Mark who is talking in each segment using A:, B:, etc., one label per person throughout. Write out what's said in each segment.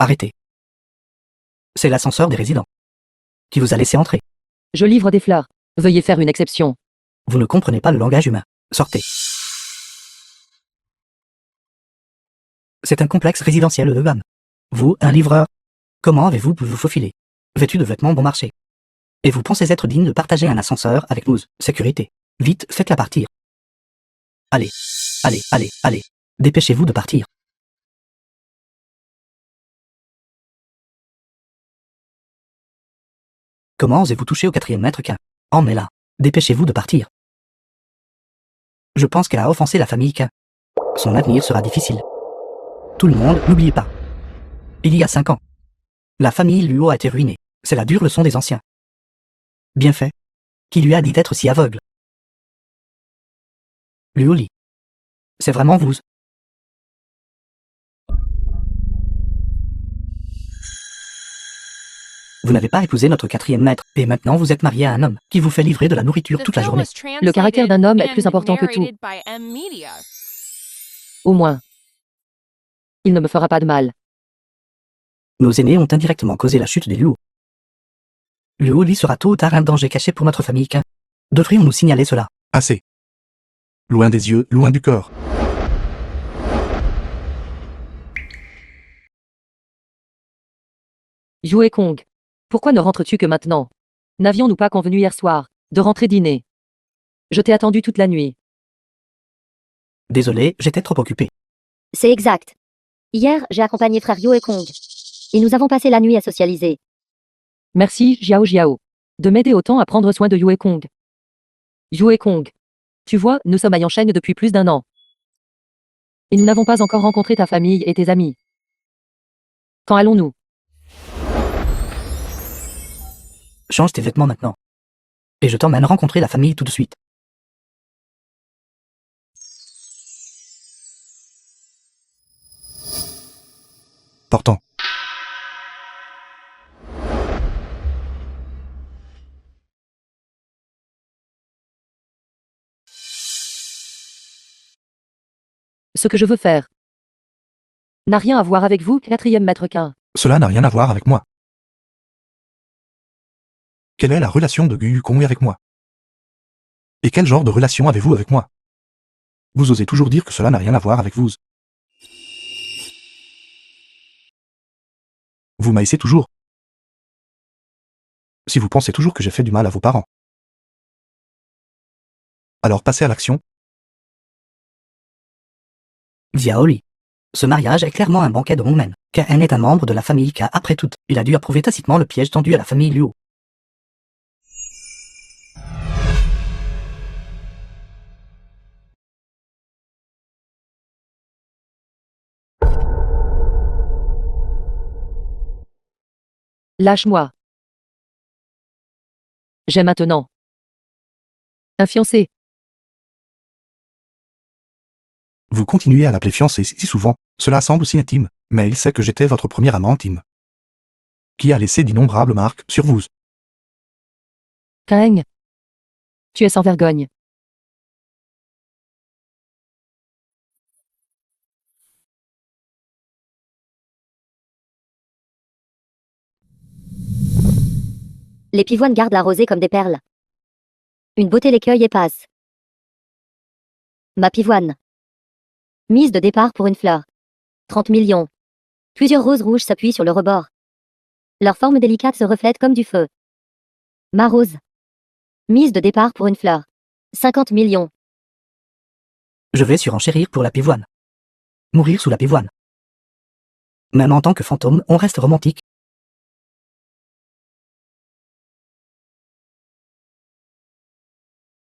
A: Arrêtez. C'est l'ascenseur des résidents qui vous a laissé entrer.
B: Je livre des fleurs. Veuillez faire une exception.
A: Vous ne comprenez pas le langage humain. Sortez. C'est un complexe résidentiel de gamme. Vous, un livreur, comment avez-vous pu vous faufiler, vêtu de vêtements bon marché? Et vous pensez être digne de partager un ascenseur avec nous? Sécurité. Vite, faites-la partir. Allez, allez, allez, allez. Dépêchez-vous de partir. Comment osez-vous toucher au 4e mètre K? Emmenez-la. Dépêchez-vous de partir. Je pense qu'elle a offensé la famille K. Son avenir sera difficile. Tout le monde, n'oubliez pas. Il y a 5 ans, la famille Luo a été ruinée. C'est la dure leçon des anciens. Bien fait. Qui lui a dit d'être si aveugle? Luo Li. C'est vraiment vous. Vous n'avez pas épousé notre 4e maître, et maintenant vous êtes marié à un homme qui vous fait livrer de la nourriture toute la journée.
B: Le caractère d'un homme est plus important que tout. Au moins. Il ne me fera pas de mal.
A: Nos aînés ont indirectement causé la chute des Luo. Luo Li sera tôt ou tard un danger caché pour notre famille K. Devrions-nous signaler cela?
C: Assez. Loin des yeux, loin du corps.
B: Yue Kong. Pourquoi ne rentres-tu que maintenant? N'avions-nous pas convenu hier soir de rentrer dîner? Je t'ai attendu toute la nuit.
A: Désolé, j'étais trop occupé.
D: C'est exact. Hier, j'ai accompagné frère Yue Kong. Et nous avons passé la nuit à socialiser.
B: Merci, Jiao Jiao, de m'aider autant à prendre soin de Yue Kong. Yue Kong. Tu vois, nous sommes à Yansheng depuis plus d'1 an. Et nous n'avons pas encore rencontré ta famille et tes amis. Quand allons-nous?
A: Change tes vêtements maintenant. Et je t'emmène rencontrer la famille tout de suite.
C: Portant.
B: Ce que je veux faire n'a rien à voir avec vous, 4e maître K.
C: Cela n'a rien à voir avec moi. Quelle est la relation de Gu Yukong avec moi? Et quel genre de relation avez-vous avec moi? Vous osez toujours dire que cela n'a rien à voir avec vous. Vous m'haïssez toujours. Si vous pensez toujours que j'ai fait du mal à vos parents, alors passez à l'action.
A: Xiao Li. Ce mariage est clairement un banquet de Hongmen. KN est un membre de la famille K après tout. Il a dû approuver tacitement le piège tendu à la famille Luo.
B: Lâche-moi. J'ai maintenant un fiancé.
C: Vous continuez à l'appeler fiancé si souvent, cela semble si intime, mais il sait que j'étais votre premier amant intime. Qui a laissé d'innombrables marques sur vous.
B: Kaeng. Tu es sans vergogne.
D: Les pivoines gardent la rosée comme des perles. Une beauté l'écueil et passe. Ma pivoine. Mise de départ pour une fleur. 30 millions. Plusieurs roses rouges s'appuient sur le rebord. Leur forme délicate se reflète comme du feu. Ma rose. Mise de départ pour une fleur. 50 millions.
A: Je vais surenchérir pour la pivoine. Mourir sous la pivoine. Même en tant que fantôme, on reste romantique.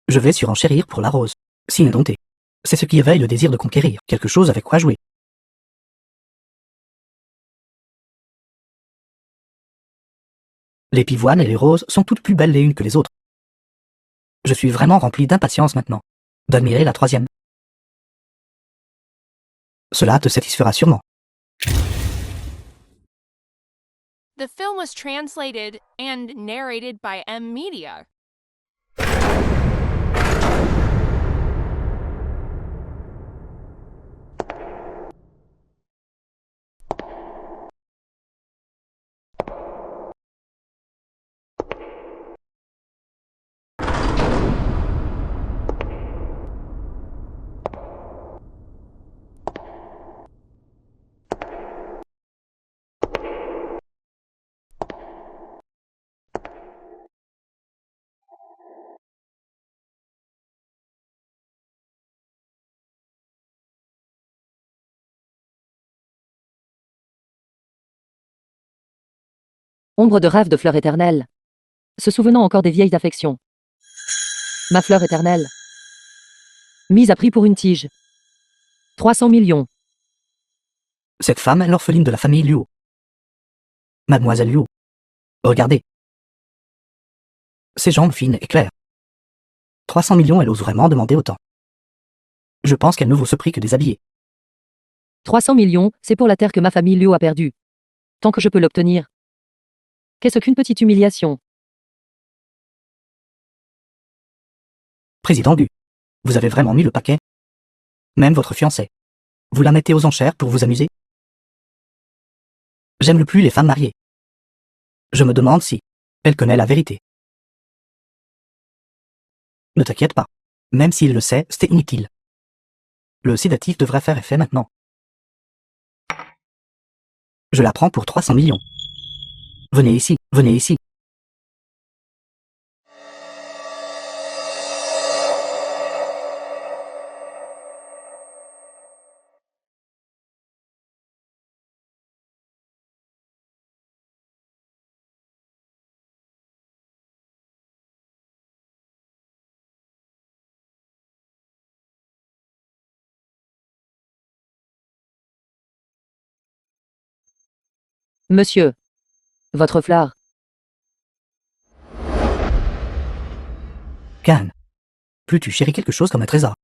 A: Je vais surenchérir pour la rose. Si indompté. C'est ce qui éveille le désir de conquérir, quelque chose avec quoi jouer. Les pivoines et les roses sont toutes plus belles les unes que les autres. Je suis vraiment rempli d'impatience maintenant, d'admirer la 3e. Cela te satisfera sûrement.
E: The film was translated and narrated by M Media.
B: Ombre de rêve de fleur éternelle. Se souvenant encore des vieilles affections. Ma fleur éternelle. Mise à prix pour une tige. 300 millions.
A: Cette femme est l'orpheline de la famille Luo. Mademoiselle Luo. Regardez. Ses jambes fines et claires. 300 millions, elle ose vraiment demander autant. Je pense qu'elle ne vaut ce prix que déshabillée.
B: 300 millions, c'est pour la terre que ma famille Luo a perdue. Tant que je peux l'obtenir. Qu'est-ce qu'une petite humiliation?
A: Président Gu. Vous avez vraiment mis le paquet? Même votre fiancée. Vous la mettez aux enchères pour vous amuser? J'aime le plus les femmes mariées. Je me demande si elle connaît la vérité. Ne t'inquiète pas. Même s'il le sait, c'est inutile. Le sédatif devrait faire effet maintenant. Je la prends pour 300 millions. Venez ici, venez ici.
B: Monsieur. Votre fleur.
A: Can. Plus tu chéris quelque chose comme un trésor,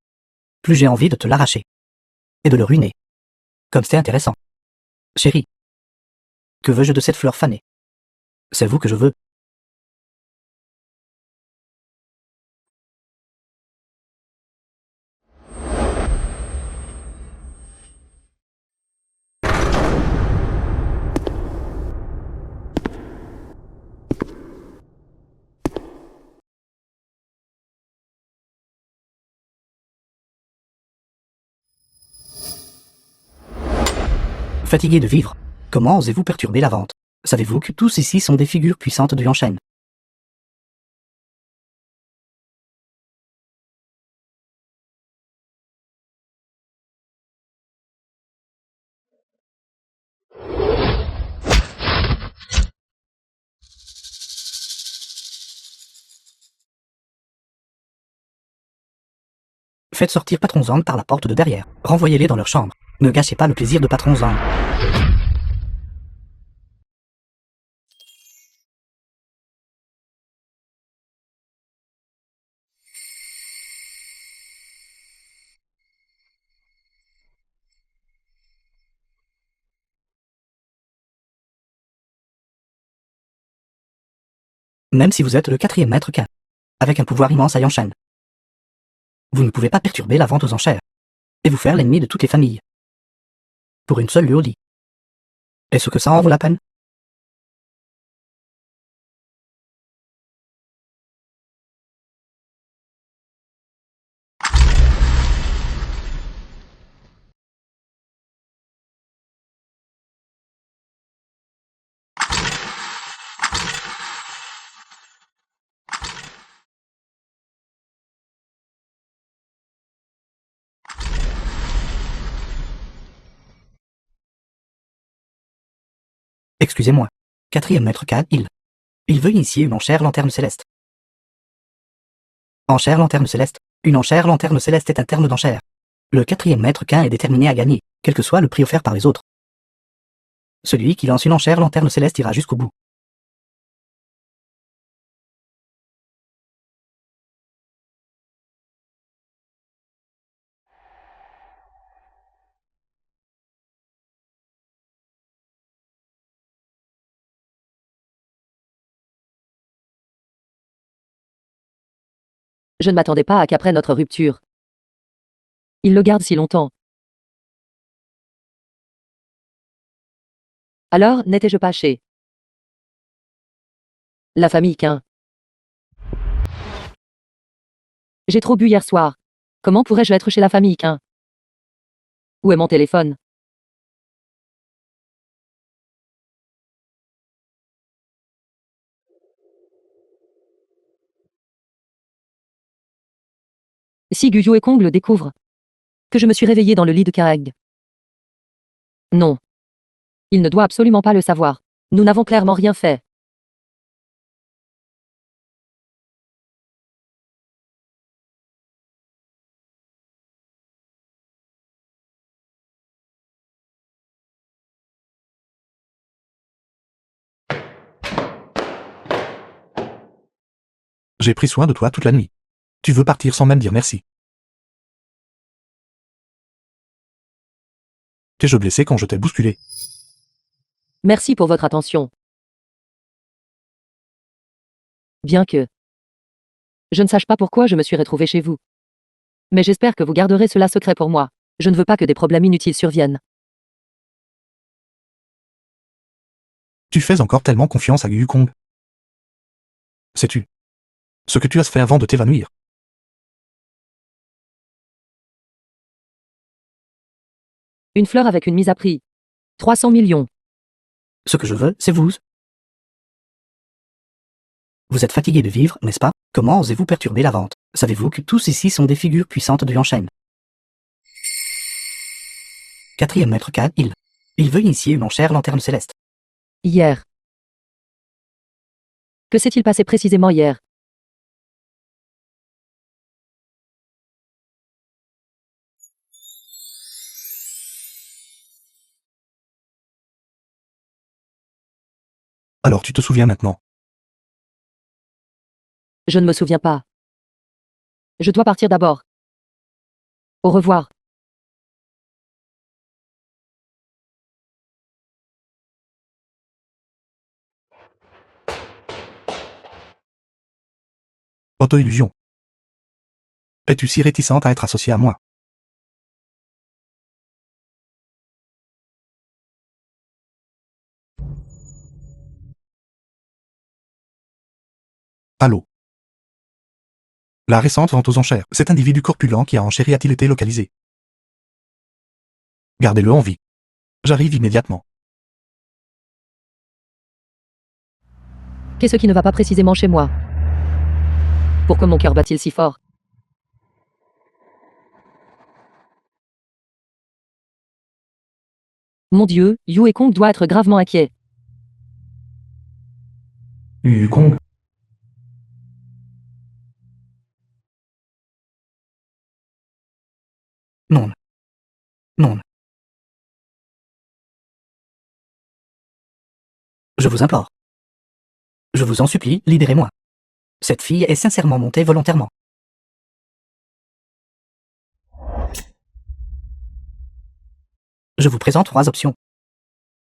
A: plus j'ai envie de te l'arracher. Et de le ruiner. Comme c'est intéressant. Chérie. Que veux-je de cette fleur fanée? C'est vous que je veux. Fatigué de vivre, comment osez-vous perturber la vente? Savez-vous que tous ici sont des figures puissantes de Yanchen? Faites sortir Patron Zang par la porte de derrière. Renvoyez-les dans leur chambre. Ne gâchez pas le plaisir de Patron Zang. Même si vous êtes le 4e maître Qin, avec un pouvoir immense à Yanshan, vous ne pouvez pas perturber la vente aux enchères, et vous faire l'ennemi de toutes les familles. Pour une seule Luoli. Est-ce que ça en vaut la peine? Excusez-moi. 4e maître Qin, il veut initier une enchère lanterne céleste. Enchère lanterne céleste. Une enchère lanterne céleste est un terme d'enchère. Le 4e maître Qin est déterminé à gagner, quel que soit le prix offert par les autres. Celui qui lance une enchère lanterne céleste ira jusqu'au bout.
B: Je ne m'attendais pas à qu'après notre rupture, il le garde si longtemps. Alors, n'étais-je pas chez la famille Qin? J'ai trop bu hier soir. Comment pourrais-je être chez la famille Qin? Où est mon téléphone? Si Gu et Kong le découvrent, que je me suis réveillée dans le lit de Kaag. Non. Il ne doit absolument pas le savoir. Nous n'avons clairement rien fait.
C: J'ai pris soin de toi toute la nuit. Tu veux partir sans même dire merci. T'es-je blessé quand je t'ai bousculé?
B: Merci pour votre attention. Bien que je ne sache pas pourquoi je me suis retrouvée chez vous. Mais j'espère que vous garderez cela secret pour moi. Je ne veux pas que des problèmes inutiles surviennent.
C: Tu fais encore tellement confiance à Yukong. Sais-tu ce que tu as fait avant de t'évanouir?
B: Une fleur avec une mise à prix. 300 millions.
A: Ce que je veux, c'est vous. Vous êtes fatigué de vivre, n'est-ce pas? Comment osez-vous perturber la vente? Savez-vous que tous ici sont des figures puissantes de Yuanshen? Quatrième maître K, il veut initier une enchère lanterne céleste.
B: Hier. Que s'est-il passé précisément hier?
C: Alors tu te souviens maintenant.
B: Je ne me souviens pas. Je dois partir d'abord. Au revoir.
C: Auto-illusion. Es-tu si réticente à être associée à moi? Allô? La récente vente aux enchères. Cet individu corpulent qui a enchéri a-t-il été localisé? Gardez-le en vie. J'arrive immédiatement.
B: Qu'est-ce qui ne va pas précisément chez moi? Pourquoi mon cœur bat-il si fort? Mon Dieu, Yue Kong doit être gravement inquiet.
C: Yukong.
A: Non. Non. Je vous implore. Je vous en supplie, libérez-moi. Cette fille est sincèrement montée volontairement. Je vous présente 3 options.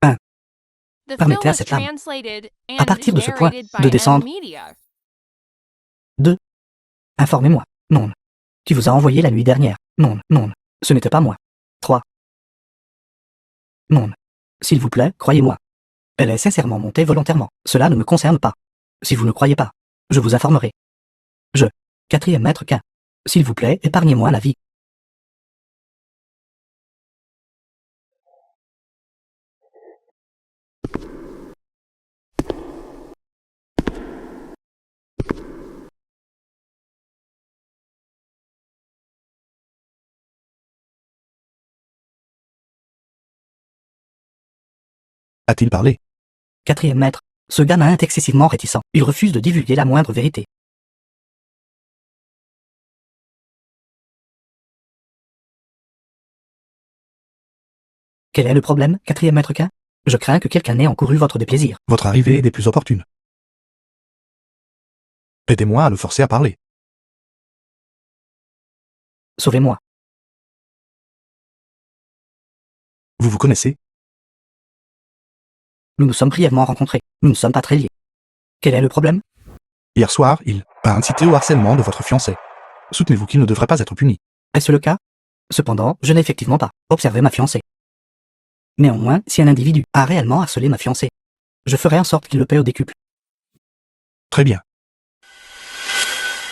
E: The
A: Permettez
E: film
A: à
E: was
A: cette lame,
E: translated
A: à
E: and
A: partir de ce point,
E: narrated
A: de
E: by
A: descendre.
E: M-Media.
A: Informez-moi. Non. Qui vous a envoyé la nuit dernière? Non. Ce n'était pas moi. 3. Non. S'il vous plaît, croyez-moi. Elle est sincèrement montée volontairement. Cela ne me concerne pas. Si vous ne croyez pas, je vous informerai. Quatrième maître K. S'il vous plaît, épargnez-moi la vie.
C: A-t-il parlé?
A: Quatrième maître. Ce gamin est excessivement réticent. Il refuse de divulguer la moindre vérité. Quel est le problème, quatrième maître K? Je crains que quelqu'un n'ait encouru votre déplaisir.
C: Votre arrivée est des plus opportunes. Aidez-moi à le forcer à parler.
A: Sauvez-moi.
C: Vous vous connaissez?
A: Nous nous sommes brièvement rencontrés. Nous ne sommes pas très liés. Quel est le problème?
C: Hier soir, il a incité au harcèlement de votre fiancé. Soutenez-vous qu'il ne devrait pas être puni?
A: Est-ce le cas? Cependant, je n'ai effectivement pas observé ma fiancée. Néanmoins, si un individu a réellement harcelé ma fiancée, je ferai en sorte qu'il le paie au décuple.
C: Très bien.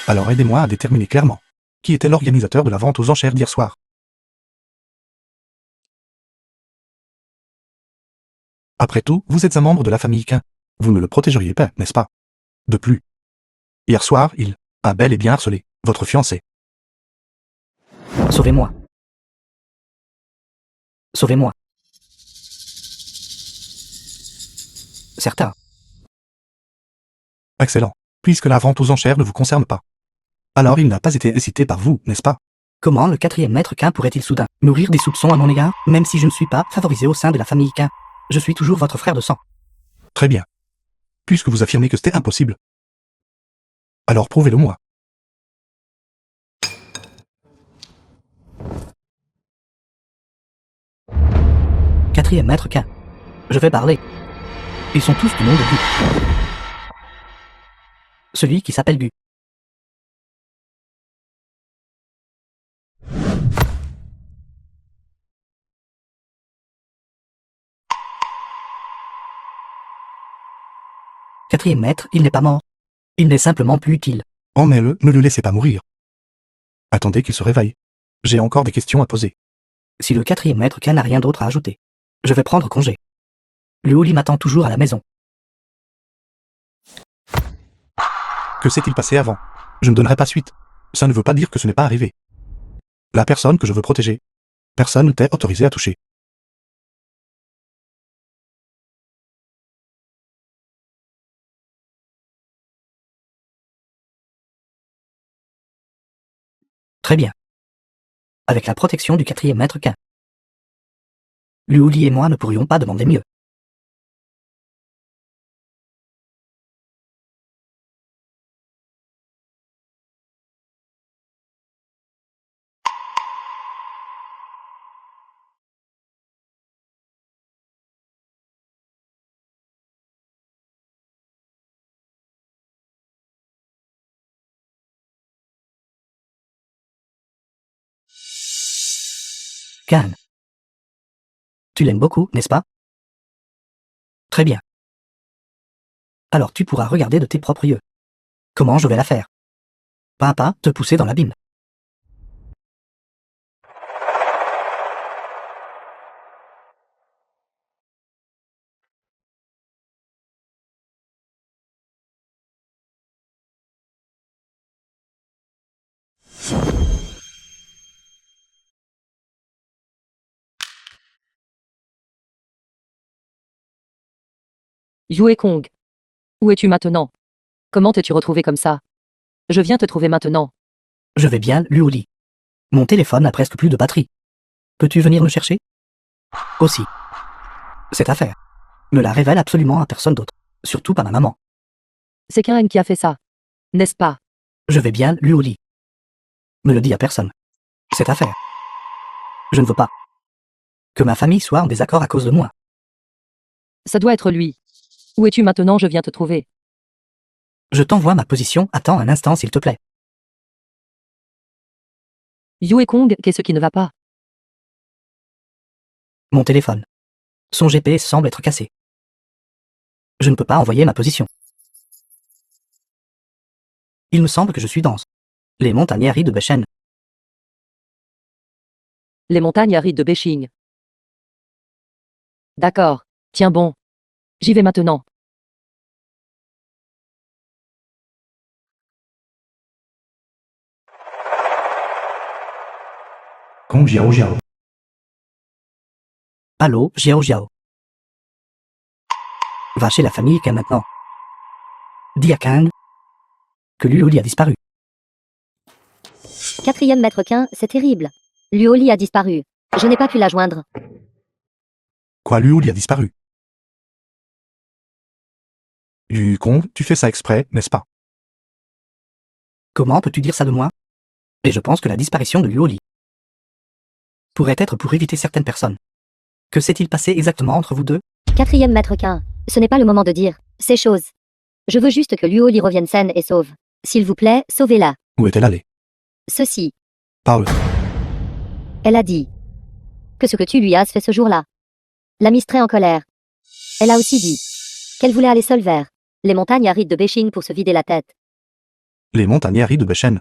C: Alors aidez-moi à déterminer clairement qui était l'organisateur de la vente aux enchères d'hier soir. Après tout, vous êtes un membre de la famille Quin. Vous ne le protégeriez pas, n'est-ce pas? De plus. Hier soir, il a bel et bien harcelé votre fiancé.
A: Sauvez-moi. Sauvez-moi. Certain.
C: Excellent. Puisque la vente aux enchères ne vous concerne pas. Alors il n'a pas été incité par vous, n'est-ce pas?
A: Comment le quatrième maître Quin pourrait-il soudain nourrir des soupçons à mon égard, même si je ne suis pas favorisé au sein de la famille Quin? Je suis toujours votre frère de sang.
C: Très bien. Puisque vous affirmez que c'était impossible, Alors prouvez-le-moi.
A: Quatrième maître K. Je vais parler. Ils sont tous du nom de Gu. Celui qui s'appelle Gu. Quatrième maître, il n'est pas mort. Il n'est simplement plus utile.
C: Emmenez-le, ne le laissez pas mourir. Attendez qu'il se réveille. J'ai encore des questions à poser.
A: Si le quatrième maître K n'a rien d'autre à ajouter, je vais prendre congé. Luoli m'attend toujours à la maison.
C: Que s'est-il passé avant? Je ne donnerai pas suite. Ça ne veut pas dire que ce n'est pas arrivé. La personne que je veux protéger. Personne ne t'est autorisé à toucher.
A: Très bien. Avec la protection du quatrième maître K. Luoli et moi ne pourrions pas demander mieux. Calme. Tu l'aimes beaucoup, n'est-ce pas? Très bien. Alors tu pourras regarder de tes propres yeux. Comment je vais la faire? Pas à pas, te pousser dans l'abîme.
B: Yue Kong. Où es-tu maintenant? Comment t'es-tu retrouvé comme ça? Je viens te trouver maintenant.
A: Je vais bien, Luoli. Mon téléphone n'a presque plus de batterie. Peux-tu venir me chercher? Aussi. Cette affaire. Ne la révèle absolument à personne d'autre. Surtout pas ma maman.
B: C'est Karen qui a fait ça. N'est-ce pas?
A: Je vais bien, Luoli. Ne le dis à personne. Cette affaire. Je ne veux pas que ma famille soit en désaccord à cause de moi.
B: Ça doit être lui. Où es-tu maintenant? Je viens te trouver.
A: Je t'envoie ma position, attends un instant s'il te plaît.
B: Yue Kong, qu'est-ce qui ne va pas?
A: Mon téléphone. Son GPS semble être cassé. Je ne peux pas envoyer ma position. Il me semble que je suis dans les montagnes arides de Bechen.
B: Les montagnes arides de Beijing. D'accord. Tiens bon. J'y vais maintenant.
C: Kong Jiao Jiao.
A: Allô, Jiao Jiao. Va chez la famille K maintenant. Dis à Kang que Luoli a disparu.
D: Quatrième maître Quin, c'est terrible. Luoli a disparu. Je n'ai pas pu la joindre.
C: Quoi, Luoli a disparu? Yu Kong, tu fais ça exprès, n'est-ce pas?
A: Comment peux-tu dire ça de moi? Et je pense que la disparition de Luoli pourrait être pour éviter certaines personnes. Que s'est-il passé exactement entre vous deux?
D: Quatrième maître Quin, ce n'est pas le moment de dire ces choses. Je veux juste que Luoli revienne saine et sauve. S'il vous plaît, sauvez-la.
C: Où est-elle allée?
D: Ceci.
C: Parle.
D: Elle a dit que ce que tu lui as fait ce jour-là l'a mise très en colère. Elle a aussi dit qu'elle voulait aller seule vers les montagnes arides de Beijing pour se vider la tête.
C: Les montagnes arides de Bechen.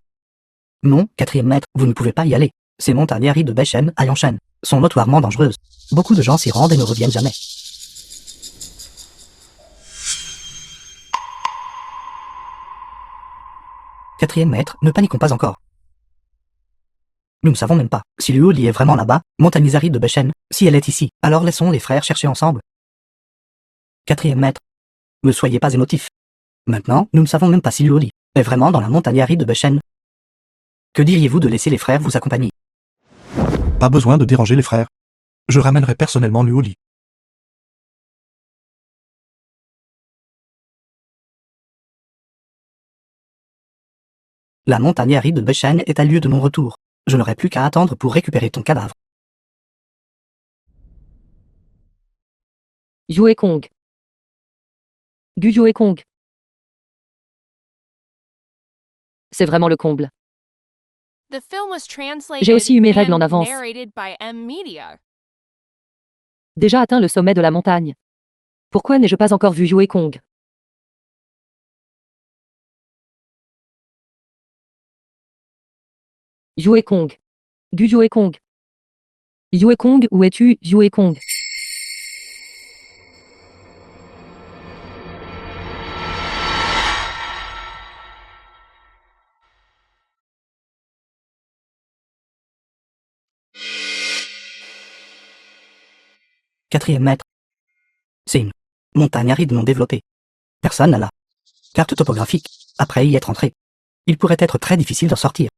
A: Non, quatrième maître, vous ne pouvez pas y aller. Ces montagnes arides de Bechen, à Yanshan, sont notoirement dangereuses. Beaucoup de gens s'y rendent et ne reviennent jamais. Quatrième maître, ne paniquons pas encore. Nous ne savons même pas si Luoli est vraiment là-bas, montagnes arides de Bechen. Si elle est ici, alors laissons les frères chercher ensemble. Quatrième maître, ne soyez pas émotif. Maintenant, nous ne savons même pas si Luoli est vraiment dans la montagne aride de Bechen. Que diriez-vous de laisser les frères vous accompagner?
C: Pas besoin de déranger les frères. Je ramènerai personnellement Luoli.
A: La montagne aride de Besheng est à lieu de non-retour. Je n'aurai plus qu'à attendre pour récupérer ton cadavre.
B: Yue Kong. Gu Yue Kong. C'est vraiment le comble.
E: The film was translated
B: J'ai aussi eu mes règles en
E: and
B: avance.
E: narrated by M Media.
B: Déjà atteint le sommet de la montagne. Pourquoi n'ai-je pas encore vu Yue Kong? Yue Kong. Gu Yue Kong. Yue Kong, où es-tu, Yue Kong?
A: Quatrième maître. C'est une montagne aride non développée. Personne n'a la carte topographique. Après y être entré, il pourrait être très difficile d'en sortir.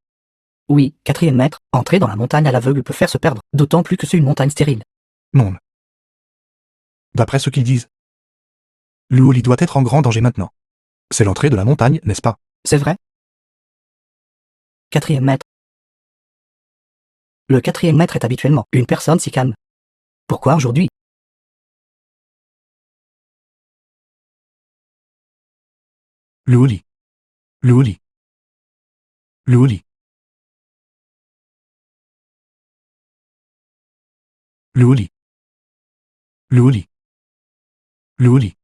A: Oui, quatrième maître, entrer dans la montagne à l'aveugle peut faire se perdre, d'autant plus que c'est une montagne stérile.
C: Non. D'après ce qu'ils disent, Luoli doit être en grand danger maintenant. C'est l'entrée de la montagne, n'est-ce pas?
A: C'est vrai? Quatrième maître. Le quatrième maître est habituellement une personne si calme. Pourquoi aujourd'hui?
C: Luoli. Luoli. Luoli. Luoli. Luoli. Luoli.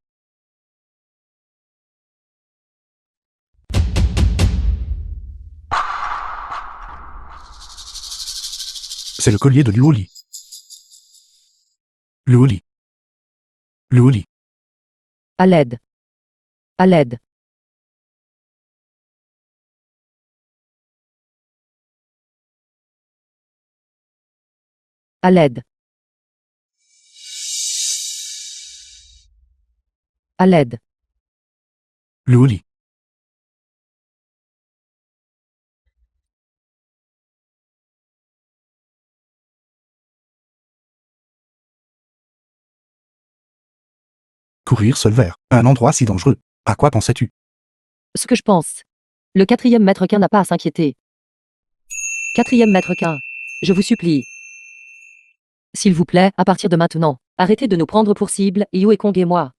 C: C'est le collier de Luoli. Luoli. Luoli.
B: À l'aide. À l'aide. À l'aide. À l'aide.
C: Luoli. Courir seul vers un endroit si dangereux. À quoi pensais-tu?
B: Ce que je pense. Le quatrième maître Quin n'a pas à s'inquiéter. Quatrième maître Quin. Je vous supplie. S'il vous plaît, à partir de maintenant, arrêtez de nous prendre pour cible, Yue Kong et moi.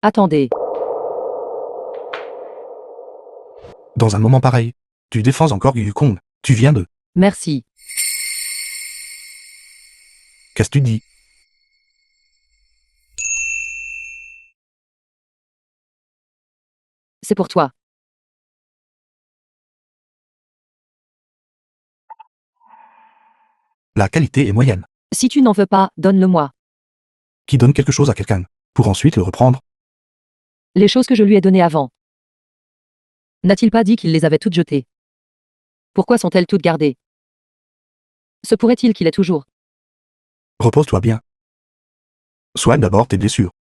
B: Attendez.
C: Dans un moment pareil, tu défends encore Yukong. Tu viens de...
B: Merci.
C: Qu'est-ce que tu dis?
B: C'est pour toi.
C: La qualité est moyenne.
B: Si tu n'en veux pas, donne-le-moi.
C: Qui donne quelque chose à quelqu'un, pour ensuite le reprendre?
B: Les choses que je lui ai données avant. N'a-t-il pas dit qu'il les avait toutes jetées? Pourquoi sont-elles toutes gardées? Se pourrait-il qu'il ait toujours?
C: Repose-toi bien. Soigne d'abord tes blessures.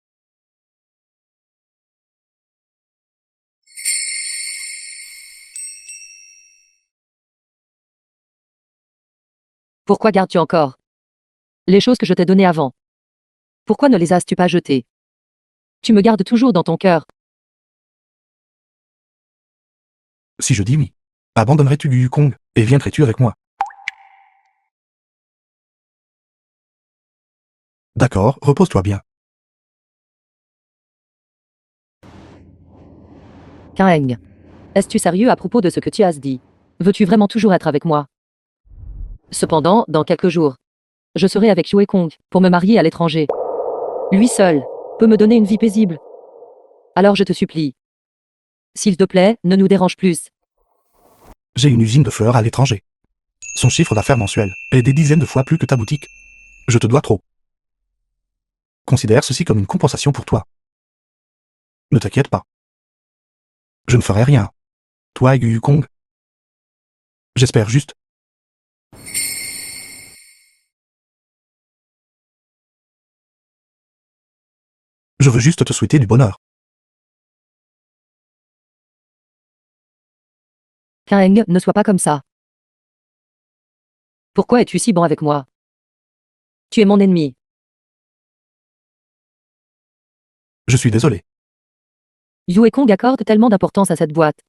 B: Pourquoi gardes-tu encore les choses que je t'ai données avant? Pourquoi ne les as-tu pas jetées? Tu me gardes toujours dans ton cœur.
C: Si je dis oui, abandonnerais-tu Yukong, et viendrais-tu avec moi? D'accord, repose-toi bien.
B: Kaeng. Es-tu sérieux à propos de ce que tu as dit? Veux-tu vraiment toujours être avec moi? Cependant, dans quelques jours, je serai avec Yue Kong pour me marier à l'étranger. Lui seul peut me donner une vie paisible. Alors je te supplie. S'il te plaît, ne nous dérange plus.
C: J'ai une usine de fleurs à l'étranger. Son chiffre d'affaires mensuel est des dizaines de fois plus que ta boutique. Je te dois trop. Considère ceci comme une compensation pour toi. Ne t'inquiète pas. Je ne ferai rien. Toi et Yukong. J'espère juste. Je veux juste te souhaiter du bonheur.
B: Kaeng, ne sois pas comme ça. Pourquoi es-tu si bon avec moi? Tu es mon ennemi.
C: Je suis désolé.
B: Yue Kong accorde tellement d'importance à cette boîte.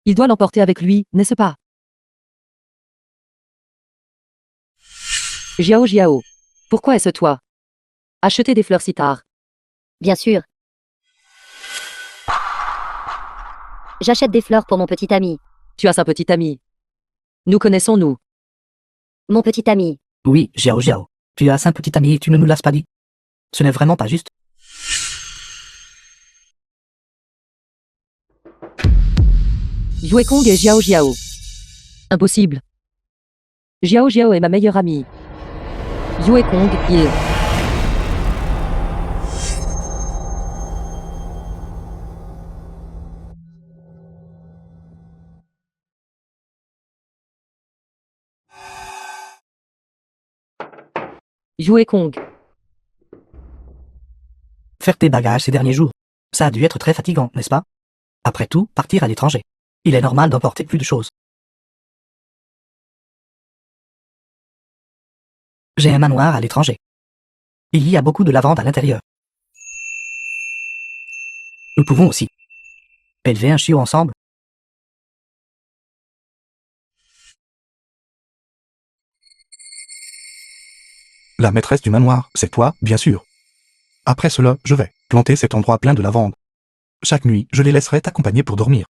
B: Il doit l'emporter avec lui, n'est-ce pas? Jiao, pourquoi est-ce toi? Acheter des fleurs si tard.
D: Bien sûr. J'achète des fleurs pour mon petit ami.
B: Tu as un petit ami. Nous connaissons-nous.
D: Mon petit ami.
A: Oui, Xiao. Tu as un petit ami et tu ne nous l'as pas dit. Ce n'est vraiment pas juste.
B: Yue Kong et Jiao. Impossible. Jiao est ma meilleure amie. Yue Kong, il... Yue Kong.
A: Faire tes bagages ces derniers jours, ça a dû être très fatigant, n'est-ce pas? Après tout, partir à l'étranger. Il est normal d'emporter plus de choses. J'ai un manoir à l'étranger. Il y a beaucoup de lavande à l'intérieur. Nous pouvons aussi élever un chiot ensemble.
C: La maîtresse du manoir, c'est toi, bien sûr. Après cela, je vais planter cet endroit plein de lavande. Chaque nuit, je les laisserai t'accompagner pour dormir.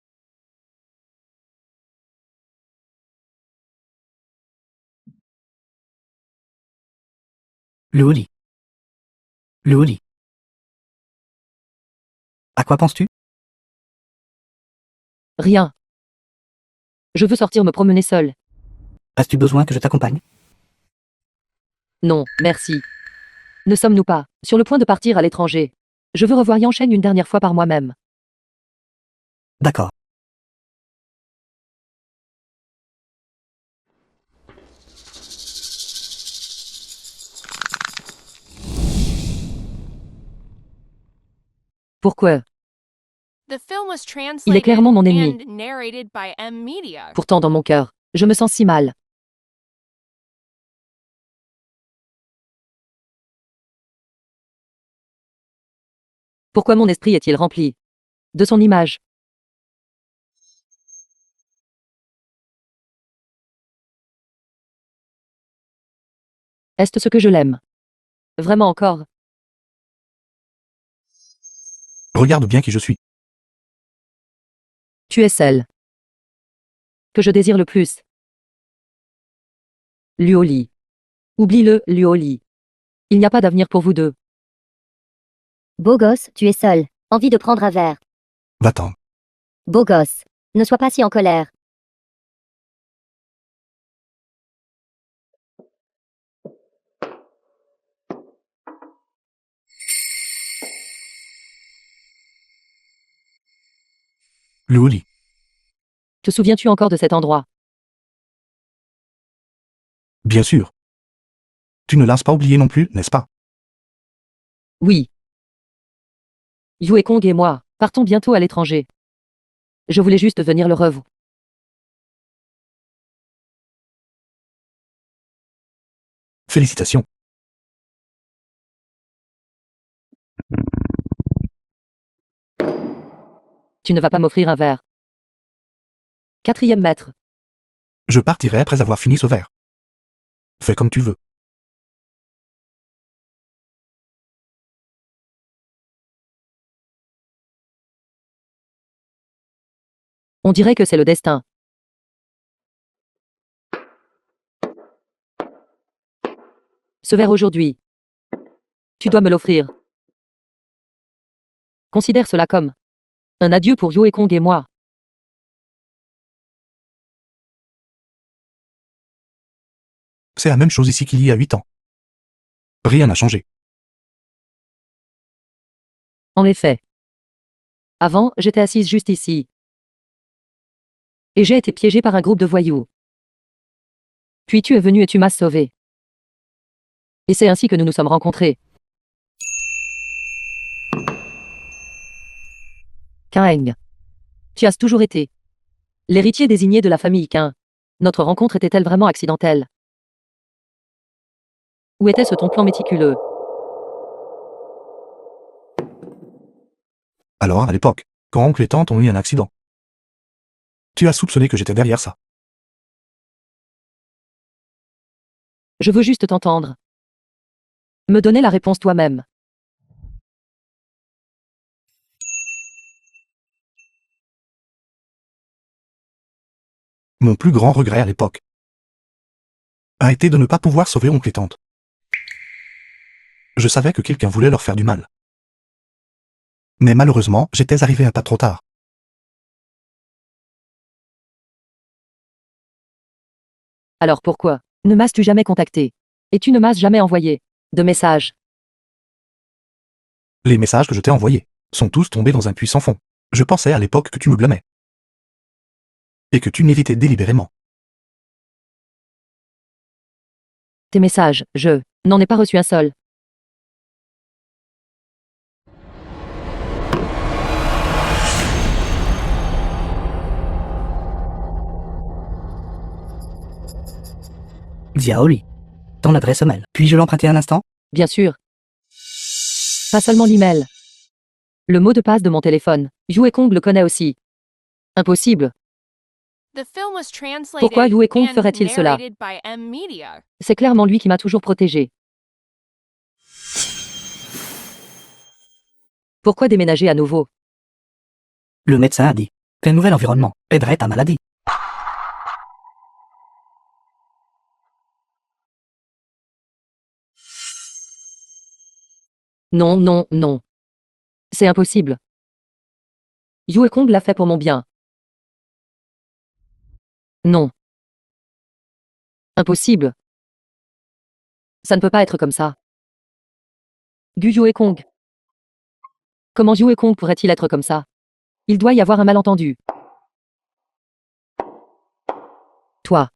A: Le holly. À quoi penses-tu?
B: Rien. Je veux sortir me promener seul.
A: As-tu besoin que je t'accompagne?
B: Non, merci. Ne sommes-nous pas sur le point de partir à l'étranger? Je veux revoir Yanchen une dernière fois par moi-même.
A: D'accord.
B: Pourquoi?
E: The film was
B: Il est
E: translated
B: clairement mon ennemi.
E: and narrated by M Media.
B: Pourtant dans mon cœur, je me sens si mal. Pourquoi mon esprit est-il rempli de son image? Est-ce ce que je l'aime? Vraiment encore?
C: Regarde bien qui je suis.
B: Tu es celle que je désire le plus. Luoli. Oublie-le, Luoli. Il n'y a pas d'avenir pour vous deux.
D: Beau gosse, tu es seul. Envie de prendre un verre.
C: Va-t'en.
D: Beau gosse. Ne sois pas si en colère.
C: Le holly.
B: Te souviens-tu encore de cet endroit?
C: Bien sûr. Tu ne l'as pas oublié non plus, n'est-ce pas?
B: Oui. Yue Kong et moi partons bientôt à l'étranger. Je voulais juste venir le revoir.
C: Félicitations.
B: Tu ne vas pas m'offrir un verre. 4e maître.
C: Je partirai après avoir fini ce verre. Fais comme tu veux.
B: On dirait que c'est le destin. Ce verre aujourd'hui. Tu dois me l'offrir. Considère cela comme un adieu pour Yue Kong et moi.
C: C'est la même chose ici qu'il y a 8 ans. Rien n'a changé.
B: En effet. Avant, j'étais assise juste ici. Et j'ai été piégée par un groupe de voyous. Puis tu es venu et tu m'as sauvée. Et c'est ainsi que nous nous sommes rencontrés. Kaeng. Tu as toujours été L'héritier désigné de la famille Quin. Notre rencontre était-elle vraiment accidentelle? Où était-ce ton plan méticuleux?
C: Alors, à l'époque, quand oncle et tante ont eu un accident, tu as soupçonné que j'étais derrière ça.
B: Je veux juste t'entendre. Me donner la réponse toi-même.
C: Mon plus grand regret à l'époque a été de ne pas pouvoir sauver oncle et tante. Je savais que quelqu'un voulait leur faire du mal. Mais malheureusement, j'étais arrivé un pas trop tard.
B: Alors pourquoi ne m'as-tu jamais contacté? Et tu ne m'as jamais envoyé de message?
C: Les messages que je t'ai envoyés sont tous tombés dans un puits sans fond. Je pensais à l'époque que tu me blâmais. Et que tu m'évitais délibérément.
B: Tes messages, je n'en ai pas reçu un seul.
A: Xiaoli. Ton adresse mail. Puis-je l'emprunter un instant?
B: Bien sûr. Pas seulement l'email. Le mot de passe de mon téléphone. Yue Kong le connaît aussi. Impossible.
E: The film was translated
B: Pourquoi Yue Kong
E: and
B: ferait-il cela?
E: narrated by M Media.
B: C'est clairement lui qui m'a toujours protégé. Pourquoi déménager à nouveau?
A: Le médecin a dit qu'un nouvel environnement aiderait ta maladie.
B: Non, non, non. C'est impossible. Yue Kong l'a fait pour mon bien. Non. Impossible. Ça ne peut pas être comme ça. Gu Yue Kong. Comment Yue Kong pourrait-il être comme ça? Il doit y avoir un malentendu. Toi.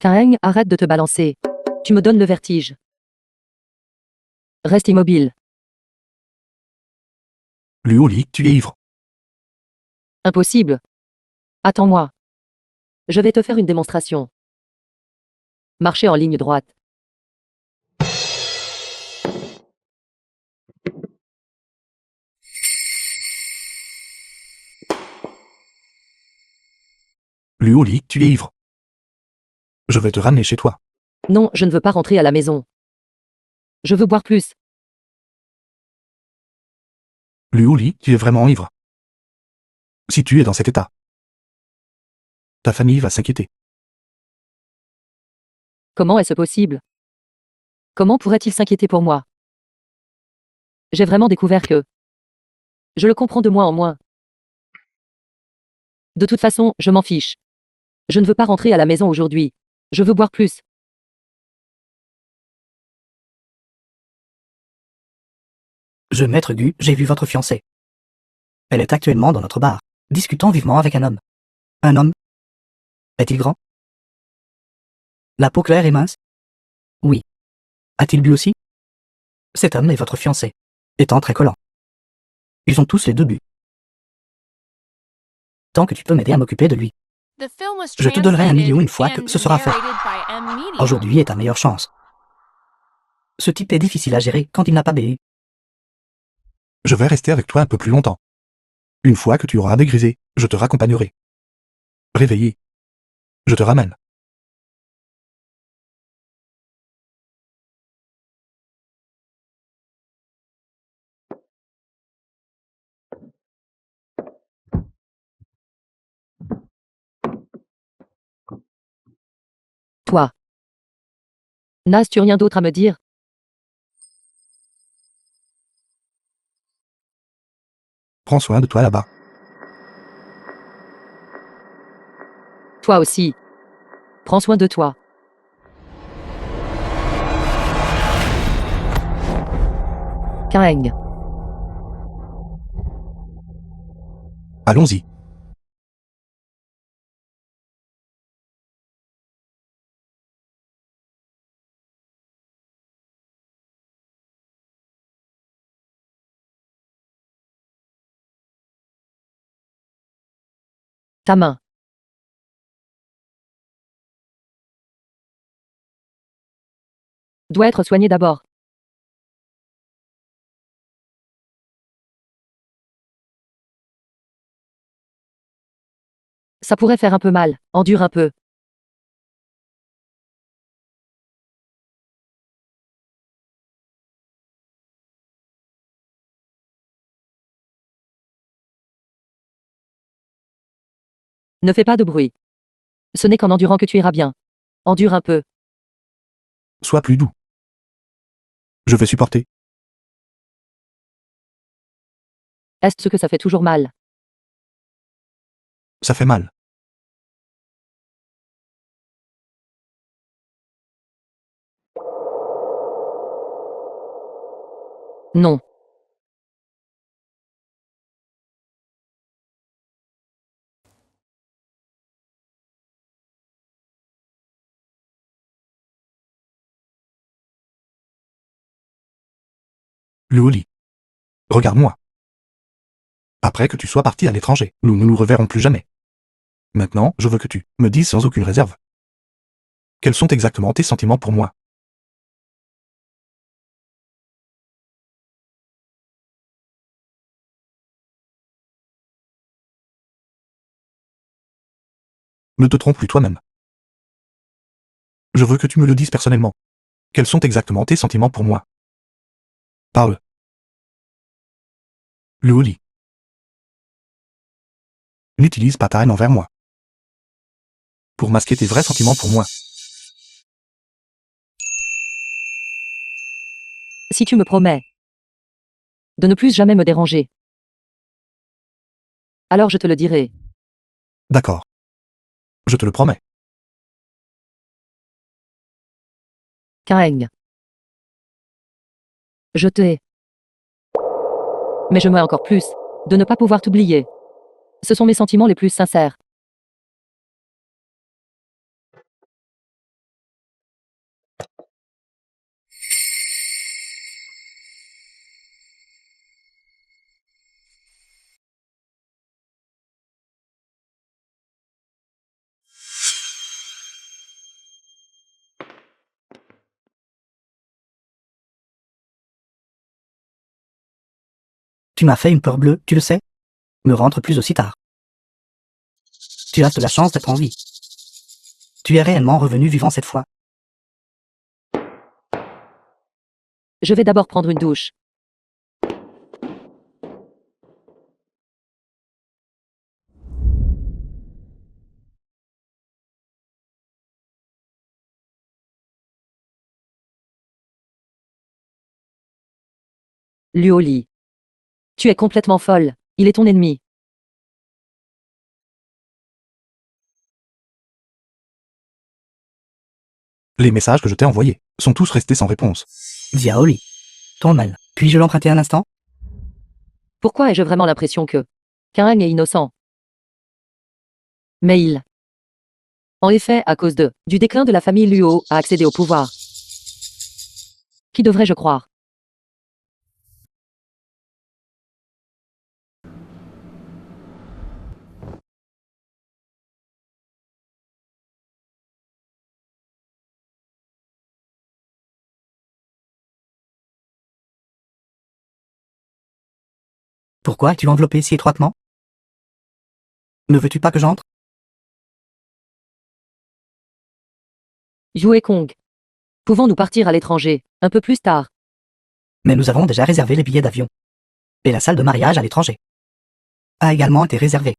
B: Kaeng, arrête de te balancer. Tu me donnes le vertige. Reste immobile.
C: Luoli, tu es ivre.
B: Impossible. Attends-moi. Je vais te faire une démonstration. Marchez en ligne droite.
C: Luoli, tu es ivre. Je vais te ramener chez toi.
B: Non, je ne veux pas rentrer à la maison. Je veux boire plus.
C: Luoli, tu es vraiment ivre. Si tu es dans cet état, ta famille va s'inquiéter.
B: Comment est-ce possible? Comment pourrait-il s'inquiéter pour moi? J'ai vraiment découvert que... Je le comprends de moins en moins. De toute façon, je m'en fiche. Je ne veux pas rentrer à la maison aujourd'hui. Je veux boire plus.
A: Maître Gu, j'ai vu votre fiancée. Elle est actuellement dans notre bar, discutant vivement avec un homme. Un homme? Est-il grand? La peau claire et mince? Oui. A-t-il bu aussi? Cet homme est votre fiancé, étant très collant. Ils ont tous les deux bu. Tant que tu peux m'aider à m'occuper de lui.
E: The film was
A: Je te donnerai 1 million une fois
E: translated
A: que ce sera fait.
E: and narrated by M Media.
A: Aujourd'hui est ta meilleure chance. Ce type est difficile à gérer quand il n'a pas bu.
C: Je vais rester avec toi un peu plus longtemps. Une fois que tu auras dégrisé, je te raccompagnerai. Réveillé. Je te ramène.
B: Toi. N'as-tu rien d'autre à me dire?
C: Prends soin de toi là-bas.
B: Toi aussi. Prends soin de toi. Kaeng.
C: Allons-y.
B: Ta main. Doit être soignée d'abord. Ça pourrait faire un peu mal. Endure un peu. Ne fais pas de bruit. Ce n'est qu'en endurant que tu iras bien. Endure un peu.
C: Sois plus doux. Je vais supporter.
B: Est-ce que ça fait toujours mal?
C: Ça fait mal.
B: Non.
C: Luoli. Regarde-moi. Après que tu sois parti à l'étranger, nous ne nous reverrons plus jamais. Maintenant, je veux que tu me dises sans aucune réserve. Quels sont exactement tes sentiments pour moi? Ne te trompe plus toi-même. Je veux que tu me le dises personnellement. Quels sont exactement tes sentiments pour moi? Parle. Luoli. N'utilise pas ta haine envers moi. Pour masquer tes vrais sentiments pour moi.
B: Si tu me promets de ne plus jamais me déranger, alors je te le dirai.
C: D'accord. Je te le promets.
B: Kaeng. Je te hais. Mais je m'hais encore plus de ne pas pouvoir t'oublier. Ce sont mes sentiments les plus sincères.
A: Tu m'as fait une peur bleue, tu le sais? Me rentre plus aussi tard. Tu as de la chance d'être en vie. Tu es réellement revenu vivant cette fois.
B: Je vais d'abord prendre une douche. Luoli. Tu es complètement folle. Il est ton ennemi.
C: Les messages que je t'ai envoyés sont tous restés sans réponse.
A: Diaoli. Ton mal. Puis-je l'emprunter un instant?
B: Pourquoi ai-je vraiment l'impression que Kaeng est innocent? Mais il. En effet, à cause du déclin de la famille Luo, a accédé au pouvoir. Qui devrais-je croire?
A: Pourquoi es-tu enveloppé si étroitement? Ne veux-tu pas que j'entre?
B: Yue Kong. Pouvons-nous partir à l'étranger, un peu plus tard?
A: Mais nous avons déjà réservé les billets d'avion. Et la salle de mariage à l'étranger a également été réservée.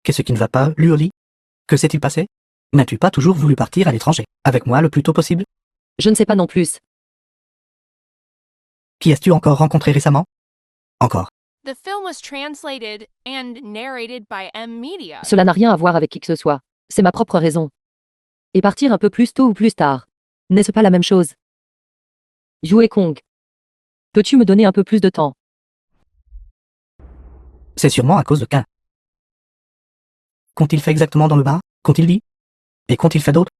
A: Qu'est-ce qui ne va pas, Luoli? Que s'est-il passé? N'as-tu pas toujours voulu partir à l'étranger, avec moi le plus tôt possible?
B: Je ne sais pas non plus.
A: Qui as-tu encore rencontré récemment? Encore.
E: The film was translated and narrated by M Media.
B: Cela n'a rien à voir avec qui que ce soit. C'est ma propre raison. Et partir un peu plus tôt ou plus tard. N'est-ce pas la même chose? Yue Kong. Peux-tu me donner un peu plus de temps?
A: C'est sûrement à cause de Quin. Qu'ont-ils fait exactement dans le bar? Qu'ont-ils dit? Et qu'ont-ils fait d'autre?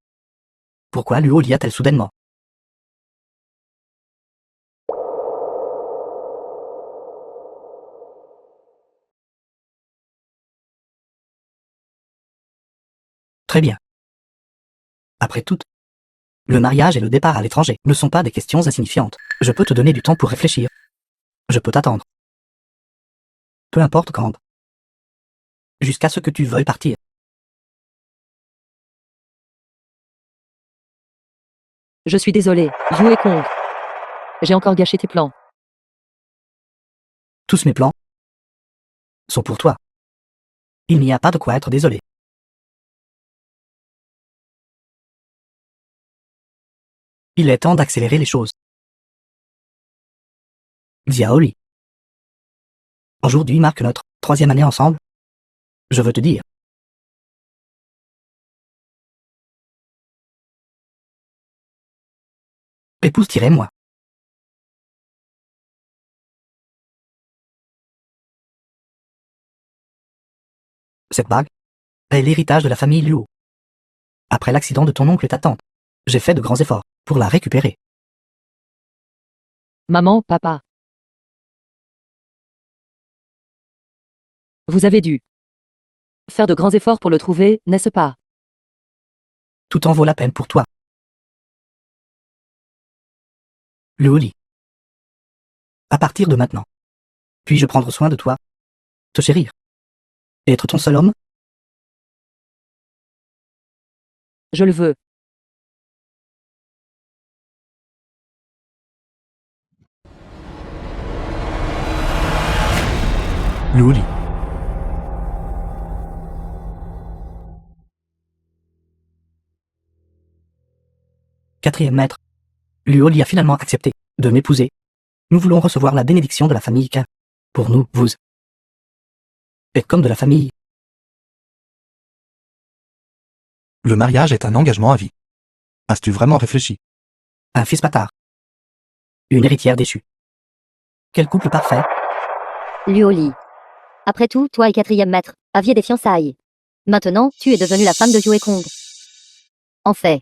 A: Pourquoi Luoli a-t-elle soudainement Très bien. Après tout, le mariage et le départ à l'étranger ne sont pas des questions insignifiantes. Je peux te donner du temps pour réfléchir. Je peux t'attendre. Peu importe quand. Jusqu'à ce que tu veuilles partir.
B: Je suis désolé, Yue Kong. J'ai encore gâché tes plans.
A: Tous mes plans sont pour toi. Il n'y a pas de quoi être désolé. Il est temps d'accélérer les choses. Xiaoli. Aujourd'hui marque notre 3e année ensemble. Je veux te dire. Épouse-moi. Cette bague est l'héritage de la famille Liu. Après l'accident de ton oncle et ta tante, j'ai fait de grands efforts pour la récupérer.
B: Maman, papa. Vous avez dû faire de grands efforts pour le trouver, n'est-ce pas?
A: Tout en vaut la peine pour toi. Liu. À partir de maintenant, puis-je prendre soin de toi, te chérir, être ton seul homme?
B: Je le veux.
C: Liu.
A: Quatrième maître. Liu a finalement accepté de m'épouser. Nous voulons recevoir la bénédiction de la famille Qin. Pour nous, vous êtes comme de la famille.
C: Le mariage est un engagement à vie. As-tu vraiment réfléchi?
A: Un fils bâtard. Une héritière déchue. Quel couple parfait.
D: Luoli. Après tout, toi et 4e maître aviez des fiançailles. Maintenant, tu es devenue la femme de Yue Kong. En fait,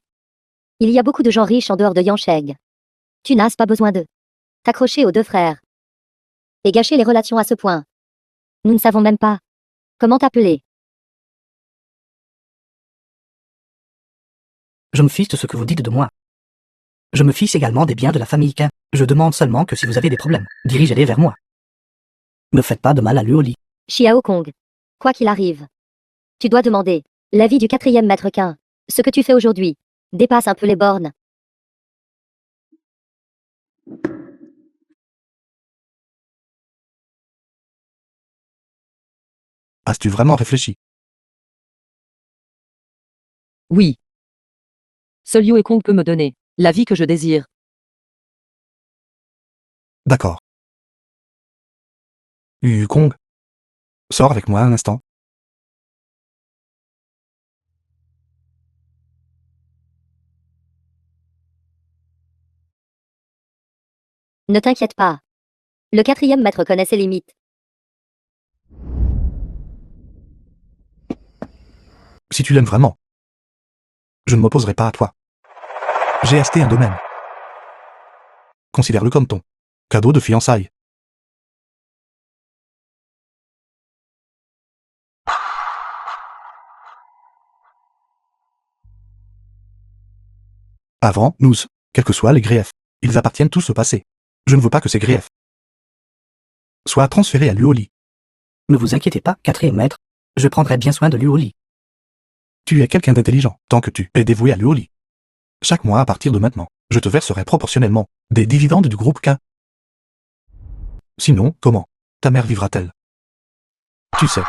D: il y a beaucoup de gens riches en dehors de Yansheng. Tu n'as pas besoin de t'accrocher aux 2 frères. Et gâcher les relations à ce point. Nous ne savons même pas comment t'appeler.
A: Je me fiche de ce que vous dites de moi. Je me fiche également des biens de la famille Qin. Je demande seulement que si vous avez des problèmes, dirigez-les vers moi. Ne faites pas de mal à Liu.
D: Xiao Kong. Quoi qu'il arrive, tu dois demander l'avis du 4e maître Qin. Ce que tu fais aujourd'hui dépasse un peu les bornes.
C: As-tu vraiment réfléchi?
B: Oui. Seul Yue Kong peut me donner la vie que je désire.
C: D'accord. Yu Kong, sors avec moi un instant.
D: Ne t'inquiète pas. Le 4e maître connaît ses limites.
C: Si tu l'aimes vraiment, je ne m'opposerai pas à toi. J'ai acheté un domaine. Considère-le comme ton cadeau de fiançailles. Avant, nous, quels que soient les griefs, ils appartiennent tous au passé. Je ne veux pas que ces griefs soient transférés à Liu.
A: Ne vous inquiétez pas, 4e maître. Je prendrai bien soin de Liu.
C: Tu es quelqu'un d'intelligent, tant que tu es dévoué à Liu. Chaque mois à partir de maintenant, je te verserai proportionnellement des dividendes du groupe Qin. Sinon, comment ta mère vivra-t-elle? Tu sais.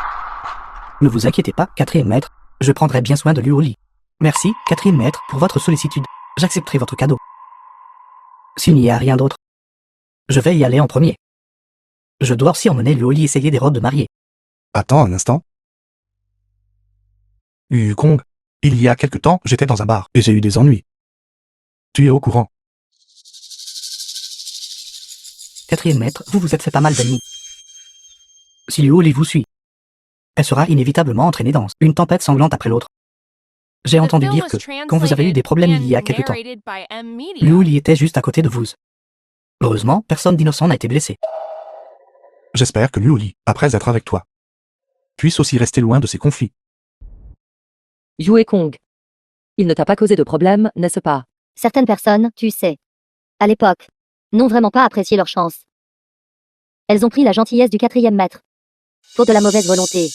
A: Ne vous inquiétez pas, 4e maître. Je prendrai bien soin de Liu. Merci, 4e maître, pour votre sollicitude. J'accepterai votre cadeau. S'il n'y a rien d'autre, je vais y aller en premier. Je dois aussi emmener Liu essayer des robes de mariée.
C: Attends un instant. Yu Kong, il y a quelque temps, j'étais dans un bar et j'ai eu des ennuis. Tu es au courant.
A: 4e maître, vous vous êtes fait pas mal d'ennemis. Si Liu vous suit, elle sera inévitablement entraînée dans une tempête sanglante après l'autre. J'ai
E: The
A: entendu
E: film
A: dire
E: was
A: que, quand vous avez eu des problèmes il y a
E: translated
A: quelque temps,
E: and narrated by M Media.
A: Liu était juste à côté de vous. Heureusement, personne d'innocent n'a été blessé.
C: J'espère que Liu, après être avec toi, puisse aussi rester loin de ces conflits.
B: Yue Kong. Il ne t'a pas causé de problème, n'est-ce pas?
D: Certaines personnes, tu sais, à l'époque, n'ont vraiment pas apprécié leur chance. Elles ont pris la gentillesse du 4e maître pour de la mauvaise volonté.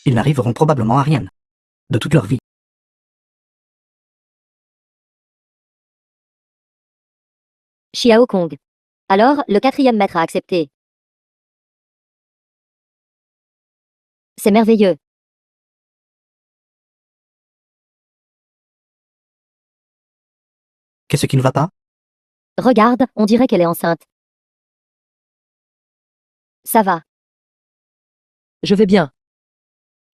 A: Ils n'arriveront probablement à rien. De toute leur vie.
D: Xiao Kong. Alors, le 4e maître a accepté. C'est merveilleux.
A: Qu'est-ce qui ne va pas?
D: Regarde, on dirait qu'elle est enceinte. Ça va.
B: Je vais bien.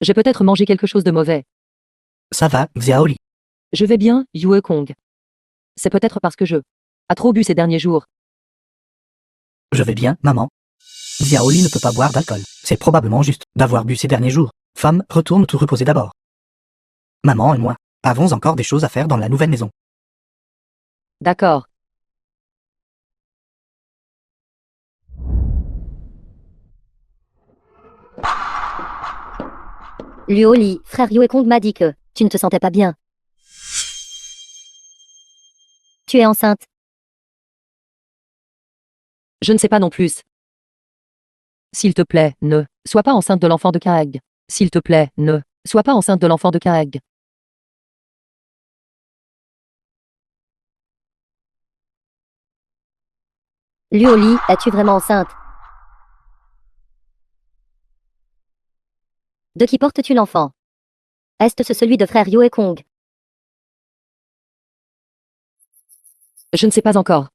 B: J'ai peut-être mangé quelque chose de mauvais.
A: Ça va, Xiaoli.
B: Je vais bien, Yue Kong. C'est peut-être parce que je a trop bu ces derniers jours.
A: Je vais bien, maman. Xiaoli ne peut pas boire d'alcool. C'est probablement juste d'avoir bu ces derniers jours. Femme, retourne te reposer d'abord. Maman et moi avons encore des choses à faire dans la nouvelle maison.
B: D'accord.
D: Luo Li, frère Yue Kong m'a dit que tu ne te sentais pas bien. Tu es enceinte.
B: Je ne sais pas non plus. S'il te plaît, ne sois pas enceinte de l'enfant de Kaeg. S'il te plaît, ne sois pas enceinte de l'enfant de Kaeg.
D: Luo Li, es-tu vraiment enceinte? De qui portes-tu l'enfant? Est-ce celui de frère Yue Kong?
B: Je ne sais pas encore.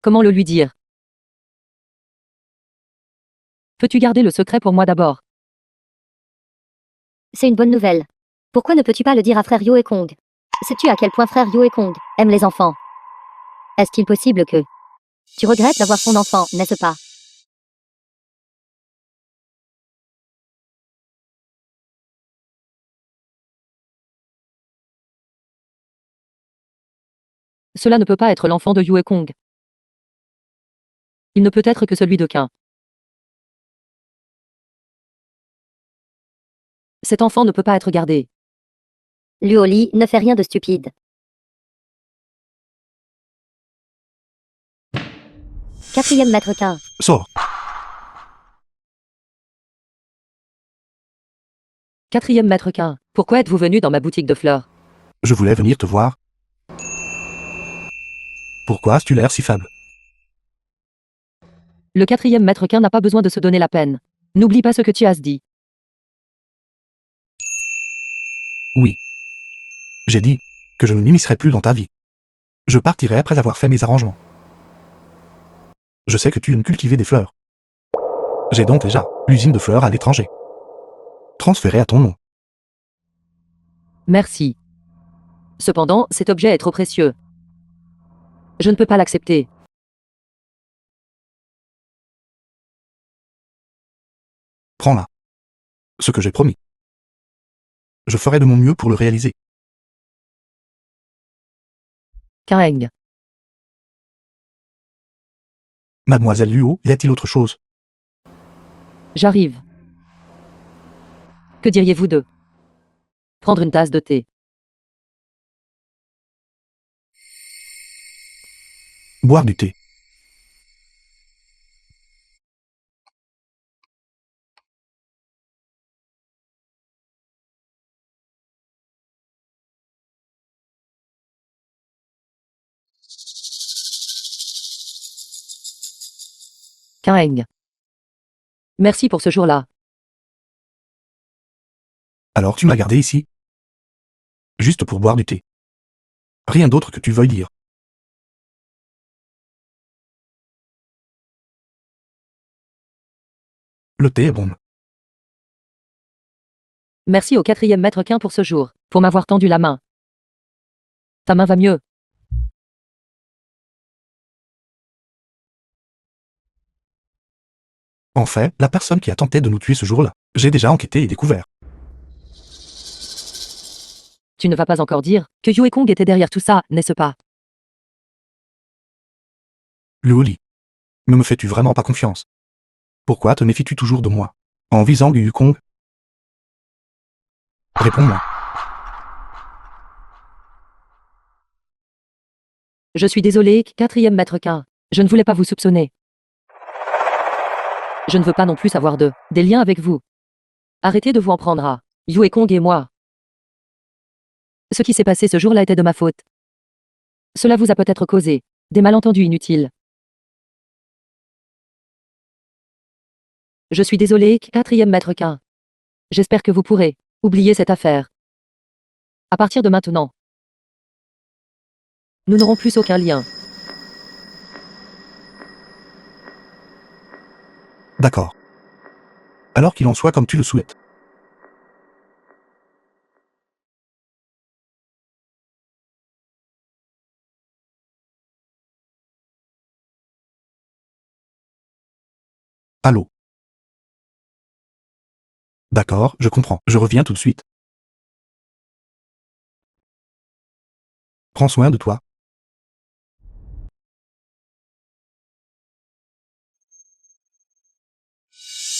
B: Comment le lui dire? Peux-tu garder le secret pour moi d'abord?
D: C'est une bonne nouvelle. Pourquoi ne peux-tu pas le dire à frère Yue Kong? Sais-tu à quel point frère Yue Kong aime les enfants? Est-il possible que tu regrettes d'avoir son enfant, n'est-ce pas?
B: Cela ne peut pas être l'enfant de Yue Kong. Il ne peut être que celui de Qin. Cet enfant ne peut pas être gardé.
D: Luo Li ne fait rien de stupide. 4e maître Qin.
C: Sors.
B: 4e maître Qin. Pourquoi êtes-vous venu dans ma boutique de fleurs?
C: Je voulais venir te voir. Pourquoi as-tu l'air si faible?
B: Le 4e maître Qin n'a pas besoin de se donner la peine. N'oublie pas ce que tu as dit.
C: Oui. J'ai dit que je ne m'immiscerai plus dans ta vie. Je partirai après avoir fait mes arrangements. Je sais que tu aimes cultiver des fleurs. J'ai donc déjà l'usine de fleurs à l'étranger. Transférée à ton nom.
B: Merci. Cependant, cet objet est trop précieux. Je ne peux pas l'accepter.
C: Prends-la. Ce que j'ai promis. Je ferai de mon mieux pour le réaliser.
B: Kaeng.
C: Mademoiselle Luo, y a-t-il autre chose?
B: J'arrive. Que diriez-vous de prendre une tasse de thé?
C: Boire du thé.
B: Kaeng. Merci pour ce jour-là.
C: Alors tu m'as gardé ici? Juste pour boire du thé. Rien d'autre que tu veuilles dire. Le thé est bon.
B: Merci au 4e maître Qin pour ce jour, pour m'avoir tendu la main. Ta main va mieux.
C: En fait, la personne qui a tenté de nous tuer ce jour-là, j'ai déjà enquêté et découvert.
B: Tu ne vas pas encore dire que Yue Kong était derrière tout ça, n'est-ce pas?
C: Luo Li. Ne me fais-tu vraiment pas confiance? Pourquoi te méfies-tu toujours de moi? En visant Yu Kong? Réponds-moi.
B: Je suis désolé, quatrième maître K. Je ne voulais pas vous soupçonner. Je ne veux pas non plus avoir des liens avec vous. Arrêtez de vous en prendre à Yue Kong et moi. Ce qui s'est passé ce jour-là était de ma faute. Cela vous a peut-être causé des malentendus inutiles. Je suis désolé, quatrième maître K. J'espère que vous pourrez oublier cette affaire. À partir de maintenant, nous n'aurons plus aucun lien.
C: D'accord. Alors qu'il en soit comme tu le souhaites. Allô? D'accord, je comprends. Je reviens tout de suite. Prends soin de toi.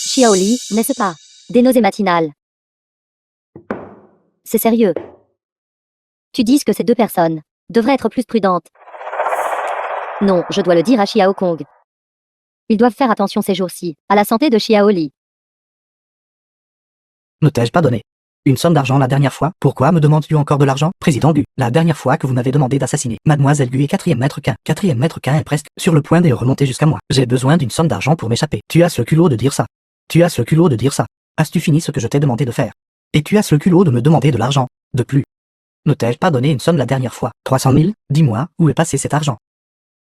D: Xiaoli, n'est-ce pas? Des nausées matinales. C'est sérieux. Tu dis que ces deux personnes devraient être plus prudentes. Non, je dois le dire à Xiao Kong. Ils doivent faire attention ces jours-ci, à la santé de Xiaoli.
A: Ne t'ai-je pas donné une somme d'argent la dernière fois? Pourquoi me demandes-tu encore de l'argent? Président Gu, la dernière fois que vous m'avez demandé d'assassiner Mademoiselle Gu et quatrième maître Quin. Quatrième maître Quin est presque sur le point de remonter jusqu'à moi. J'ai besoin d'une somme d'argent pour m'échapper. Tu as ce culot de dire ça. Tu as ce culot de dire ça. As-tu fini ce que je t'ai demandé de faire? Et tu as ce culot de me demander de l'argent. De plus. Ne t'ai-je pas donné une somme la dernière fois? 300 000? Dis-moi, où est passé cet argent?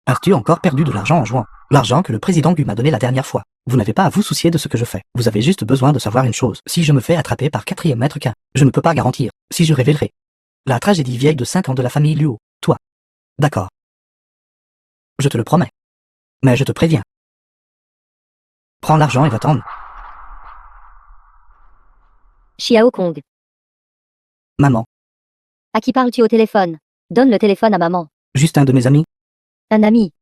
A: As-tu encore perdu de l'argent en jouant? L'argent que le président Gu m'a donné la dernière fois. Vous n'avez pas à vous soucier de ce que je fais. Vous avez juste besoin de savoir une chose. Si je me fais attraper par quatrième maître Quin, je ne peux pas garantir si je révélerai la tragédie vieille de 5 ans de la famille Luo. Toi. D'accord. Je te le promets. Mais je te préviens. Prends l'argent et va-t'en.
D: Xiao Kong.
A: Maman.
D: À qui parles-tu au téléphone? Donne le téléphone à maman.
A: Juste un de mes amis.
D: Un ami.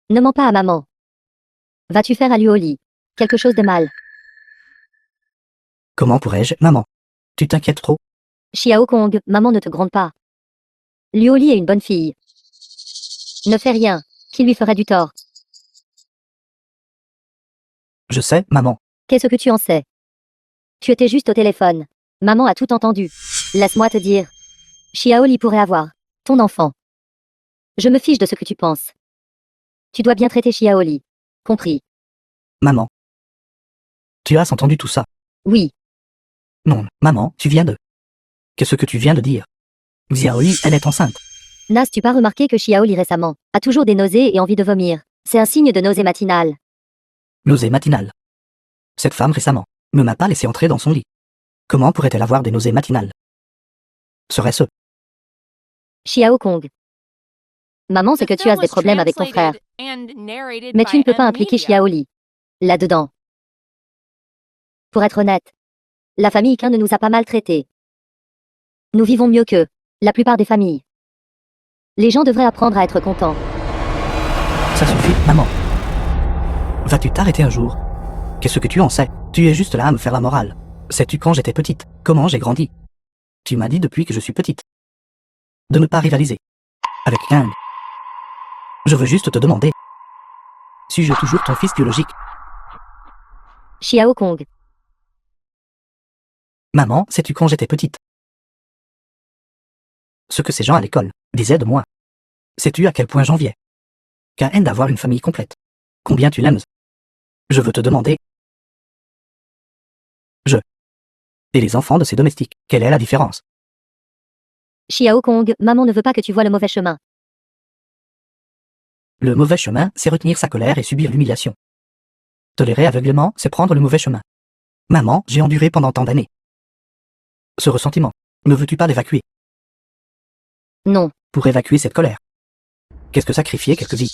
D: Ne mens pas à maman. Vas-tu faire à lui au lit quelque chose de mal?
A: Comment pourrais-je, maman? Tu t'inquiètes trop?
D: Xiao Kong, maman ne te gronde pas. Lioli est une bonne fille. Ne fais rien, qui lui ferait du tort.
A: Je sais, maman.
D: Qu'est-ce que tu en sais? Tu étais juste au téléphone. Maman a tout entendu. Laisse-moi te dire. Xiaoli pourrait avoir ton enfant. Je me fiche de ce que tu penses. Tu dois bien traiter Xiaoli. Compris?
A: Maman. Tu as entendu tout ça?
D: Oui.
A: Non, maman, tu viens de... Qu'est-ce que tu viens de dire? Xiaoli, elle est enceinte.
D: N'as-tu pas remarqué que Xiaoli récemment a toujours des nausées et envie de vomir? C'est un signe de nausée matinale.
A: Nausée matinale. Cette femme récemment ne m'a pas laissé entrer dans son lit. Comment pourrait-elle avoir des nausées matinales? Serait-ce...
D: Xiao Kong. Maman sait
E: The
D: que tu
E: film
D: as des
E: was
D: problèmes avec ton frère,
E: translated and narrated
D: mais
E: by
D: tu ne peux pas
E: M
D: impliquer
E: Media.
D: Xiaoli là-dedans. Pour être honnête, la famille Qin ne nous a pas maltraités. Nous vivons mieux que la plupart des familles. Les gens devraient apprendre à être contents.
A: Ça suffit, maman. Vas-tu t'arrêter un jour? Qu'est-ce que tu en sais? Tu es juste là à me faire la morale. Sais-tu quand j'étais petite, comment j'ai grandi? Tu m'as dit depuis que je suis petite de ne pas rivaliser avec Kang. Je veux juste te demander. Suis-je toujours ton fils biologique?
D: Xiao Kong.
A: Maman, sais-tu quand j'étais petite ce que ces gens à l'école disaient de moi? Sais-tu à quel point j'enviais Kang d'avoir une famille complète? Combien tu l'aimes? Je veux te demander. Et les enfants de ces domestiques, quelle est la différence?
D: Xiao Kong, maman ne veut pas que tu vois le mauvais chemin.
A: Le mauvais chemin, c'est retenir sa colère et subir l'humiliation. Tolérer aveuglément, c'est prendre le mauvais chemin. Maman, j'ai enduré pendant tant d'années ce ressentiment. Ne veux-tu pas l'évacuer?
D: Non.
A: Pour évacuer cette colère, qu'est-ce que sacrifier quelques vies?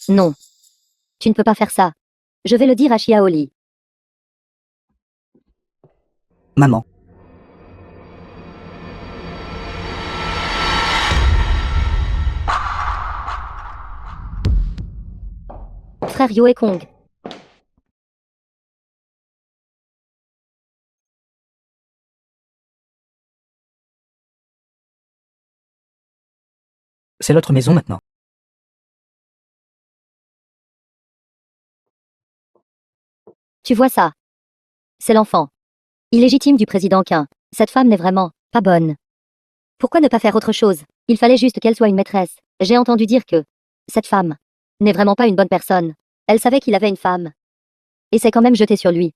D: Non. Tu ne peux pas faire ça. Je vais le dire à Xiaoli.
A: Maman.
D: Frère Yue Kong.
A: C'est notre maison maintenant.
D: Tu vois ça? C'est l'enfant illégitime du président Quin. Cette femme n'est vraiment pas bonne. Pourquoi ne pas faire autre chose? Il fallait juste qu'elle soit une maîtresse. J'ai entendu dire que cette femme n'est vraiment pas une bonne personne. Elle savait qu'il avait une femme. Et s'est quand même jetée sur lui.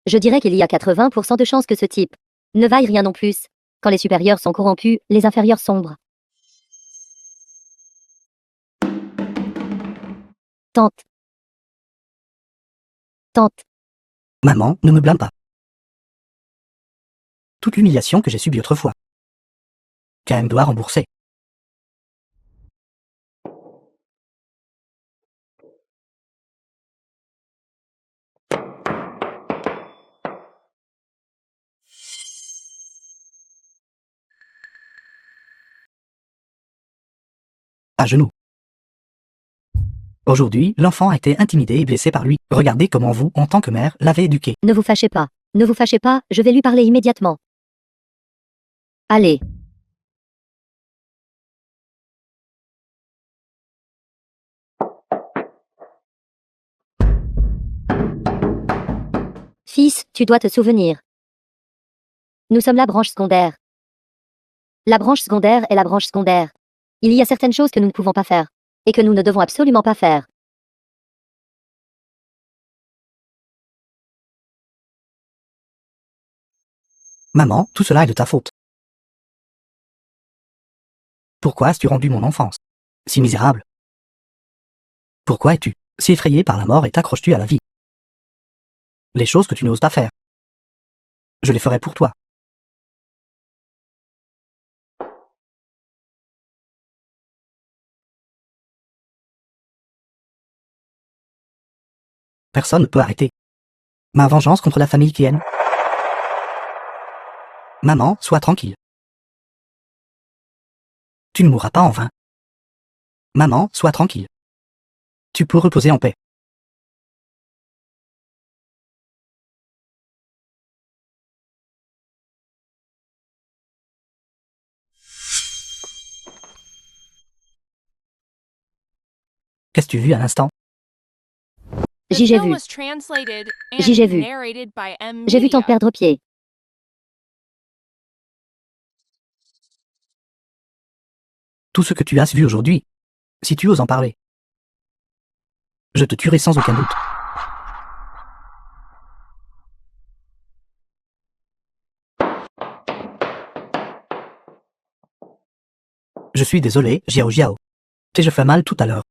D: Je dirais qu'il y a 80% de chances que ce type ne vaille rien non plus. Quand les supérieurs sont corrompus, les inférieurs sombrent. Tante. Tante.
A: Maman, ne me blâme pas. Toute l'humiliation que j'ai subie autrefois. KM doit rembourser. À genoux. Aujourd'hui, l'enfant a été intimidé et blessé par lui. Regardez comment vous, en tant que mère, l'avez éduqué.
D: Ne vous fâchez pas. Ne vous fâchez pas, je vais lui parler immédiatement. Allez. Fils, tu dois te souvenir. Nous sommes la branche secondaire. La branche secondaire est la branche secondaire. Il y a certaines choses que nous ne pouvons pas faire. Et que nous ne devons absolument pas faire.
A: Maman, tout cela est de ta faute. Pourquoi as-tu rendu mon enfance si misérable? Pourquoi es-tu si effrayé par la mort et t'accroches-tu à la vie? Les choses que tu n'oses pas faire. Je les ferai pour toi. Personne ne peut arrêter ma vengeance contre la famille qui aime. Maman, sois tranquille. Tu ne mourras pas en vain. Maman, sois tranquille. Tu peux reposer en paix. Qu'as-tu vu à l'instant?
E: The
D: J'ai
E: film
D: vu.
E: was translated
D: J'ai
E: and
D: vu.
E: narrated by M
D: J'ai vu
E: Media.
D: tante perdre pied.
A: Tout ce que tu as vu aujourd'hui, si tu oses en parler, je te tuerai sans aucun doute. Je suis désolé, Jiao Jiao. T'ai-je fait mal tout à l'heure?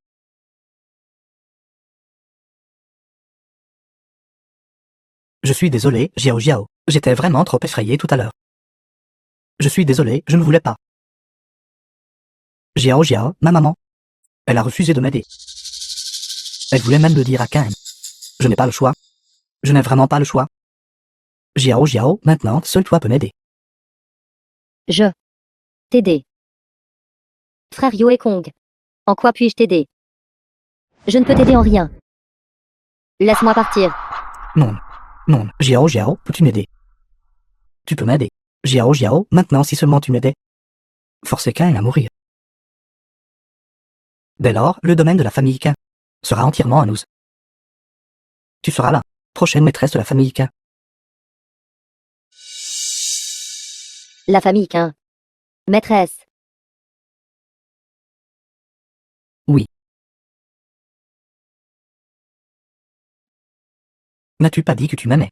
A: Je suis désolé, Jiao Jiao. J'étais vraiment trop effrayé tout à l'heure. Je suis désolé, je ne voulais pas. Jiao Jiao, ma maman. Elle a refusé de m'aider. Elle voulait même le dire à Ken. Je n'ai pas le choix. Je n'ai vraiment pas le choix. Jiao Jiao, maintenant, seul toi peux m'aider.
D: Je. T'aider. Frère Yo et Kong. En quoi puis-je t'aider? Je ne peux t'aider en rien. Laisse-moi partir.
A: Non. Non, Jiao Jiao, peux-tu m'aider? Tu peux m'aider. Jiao Jiao, maintenant si seulement tu m'aidais. Forcer Ken à mourir. Dès lors, le domaine de la famille Ken sera entièrement à nous. Tu seras la prochaine maîtresse de la famille Ken.
D: La famille Quin. Maîtresse.
A: Oui. N'as-tu pas dit que tu m'aimais?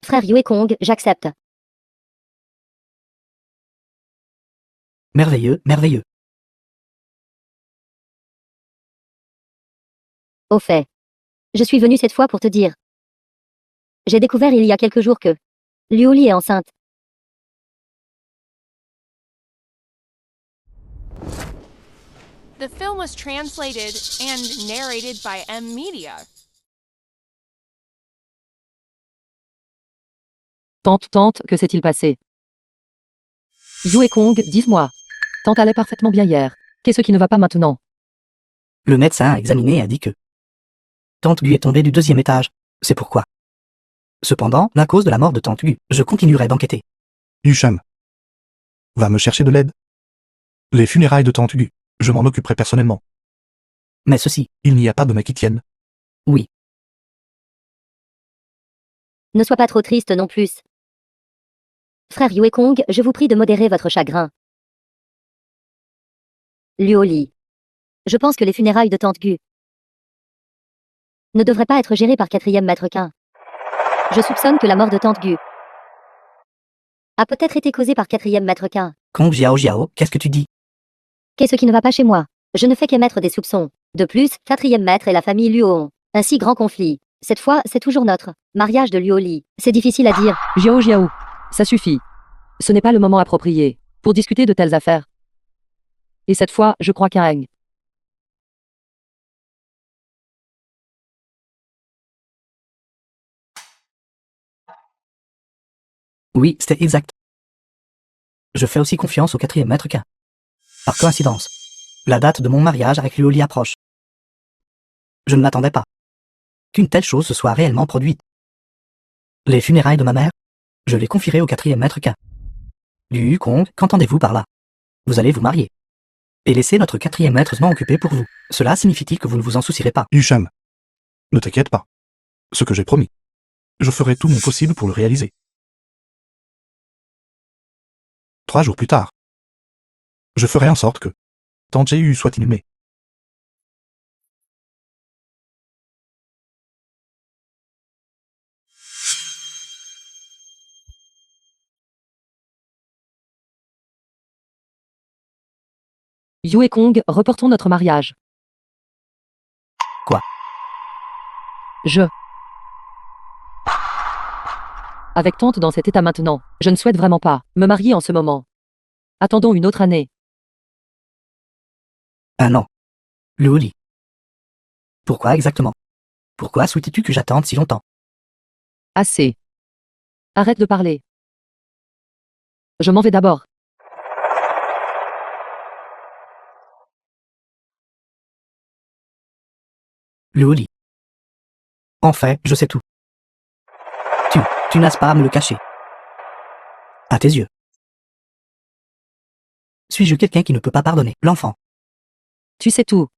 D: Frère Yo et Kong, j'accepte.
A: Merveilleux, merveilleux.
D: Au fait. Je suis venue cette fois pour te dire. J'ai découvert il y a quelques jours que Liuli est enceinte.
E: The film was translated and narrated by M Media.
B: Tante, que s'est-il passé? Yu et Kong, dis-moi. Tante allait parfaitement bien hier. Qu'est-ce qui ne va pas maintenant?
A: Le médecin a examiné et a dit que Tante Gu est tombée du 2e étage. C'est pourquoi. Cependant, la cause de la mort de Tante Gu, je continuerai d'enquêter.
C: Yusham. Va me chercher de l'aide. Les funérailles de Tante Gu, je m'en occuperai personnellement.
A: Mais ceci,
C: Il n'y a pas de mec qui tienne.
A: oui,
D: Ne sois pas trop triste non plus. Frère Yue Kong, je vous prie de modérer votre chagrin. Luoli. Je pense que les funérailles de Tante Gu ne devraient pas être gérées par 4e maître Quin. Je soupçonne que la mort de Tante Gu a peut-être été causée par 4e maître Quin.
A: Kong Jiao, qu'est-ce que tu dis?
D: Qu'est-ce qui ne va pas chez moi? Je ne fais qu'émettre des soupçons. De plus, 4e maître et la famille Luo ont un si grand conflit. Cette fois, c'est toujours notre mariage de Luoli. C'est difficile à dire.
B: Jiao, ça suffit. Ce n'est pas le moment approprié pour discuter de telles affaires. Et cette fois, je crois qu'un
A: Oui, c'était exact. Je fais aussi confiance au 4e maître Quin. Par coïncidence, la date de mon mariage avec Luoli approche. Je ne m'attendais pas qu'une telle chose se soit réellement produite. Les funérailles de ma mère, je les confierai au 4e maître Quin. Liu Kong, qu'entendez-vous par là? Vous allez vous marier. Et laisser notre 4e maître s'en occuper pour vous. Cela signifie-t-il que vous ne vous en soucierez pas?
C: Yusham. Ne t'inquiète pas. Ce que j'ai promis. Je ferai tout mon possible pour le réaliser. 3 jours plus tard. Je ferai en sorte que Tante Jéhu soit inhumée.
B: Yue Kong, reportons notre mariage.
A: Quoi?
B: Je. Avec tante dans cet état maintenant, je ne souhaite vraiment pas me marier en ce moment. Attendons une autre année.
A: Un an. Luoli. Pourquoi exactement? Pourquoi souhaitais-tu que j'attende si longtemps?
B: Assez. Arrête de parler. Je m'en vais d'abord.
A: Luoli. En fait, je sais tout. Tu n'as pas à me le cacher. À tes yeux. Suis-je quelqu'un qui ne peut pas pardonner l'enfant?
B: Tu sais tout.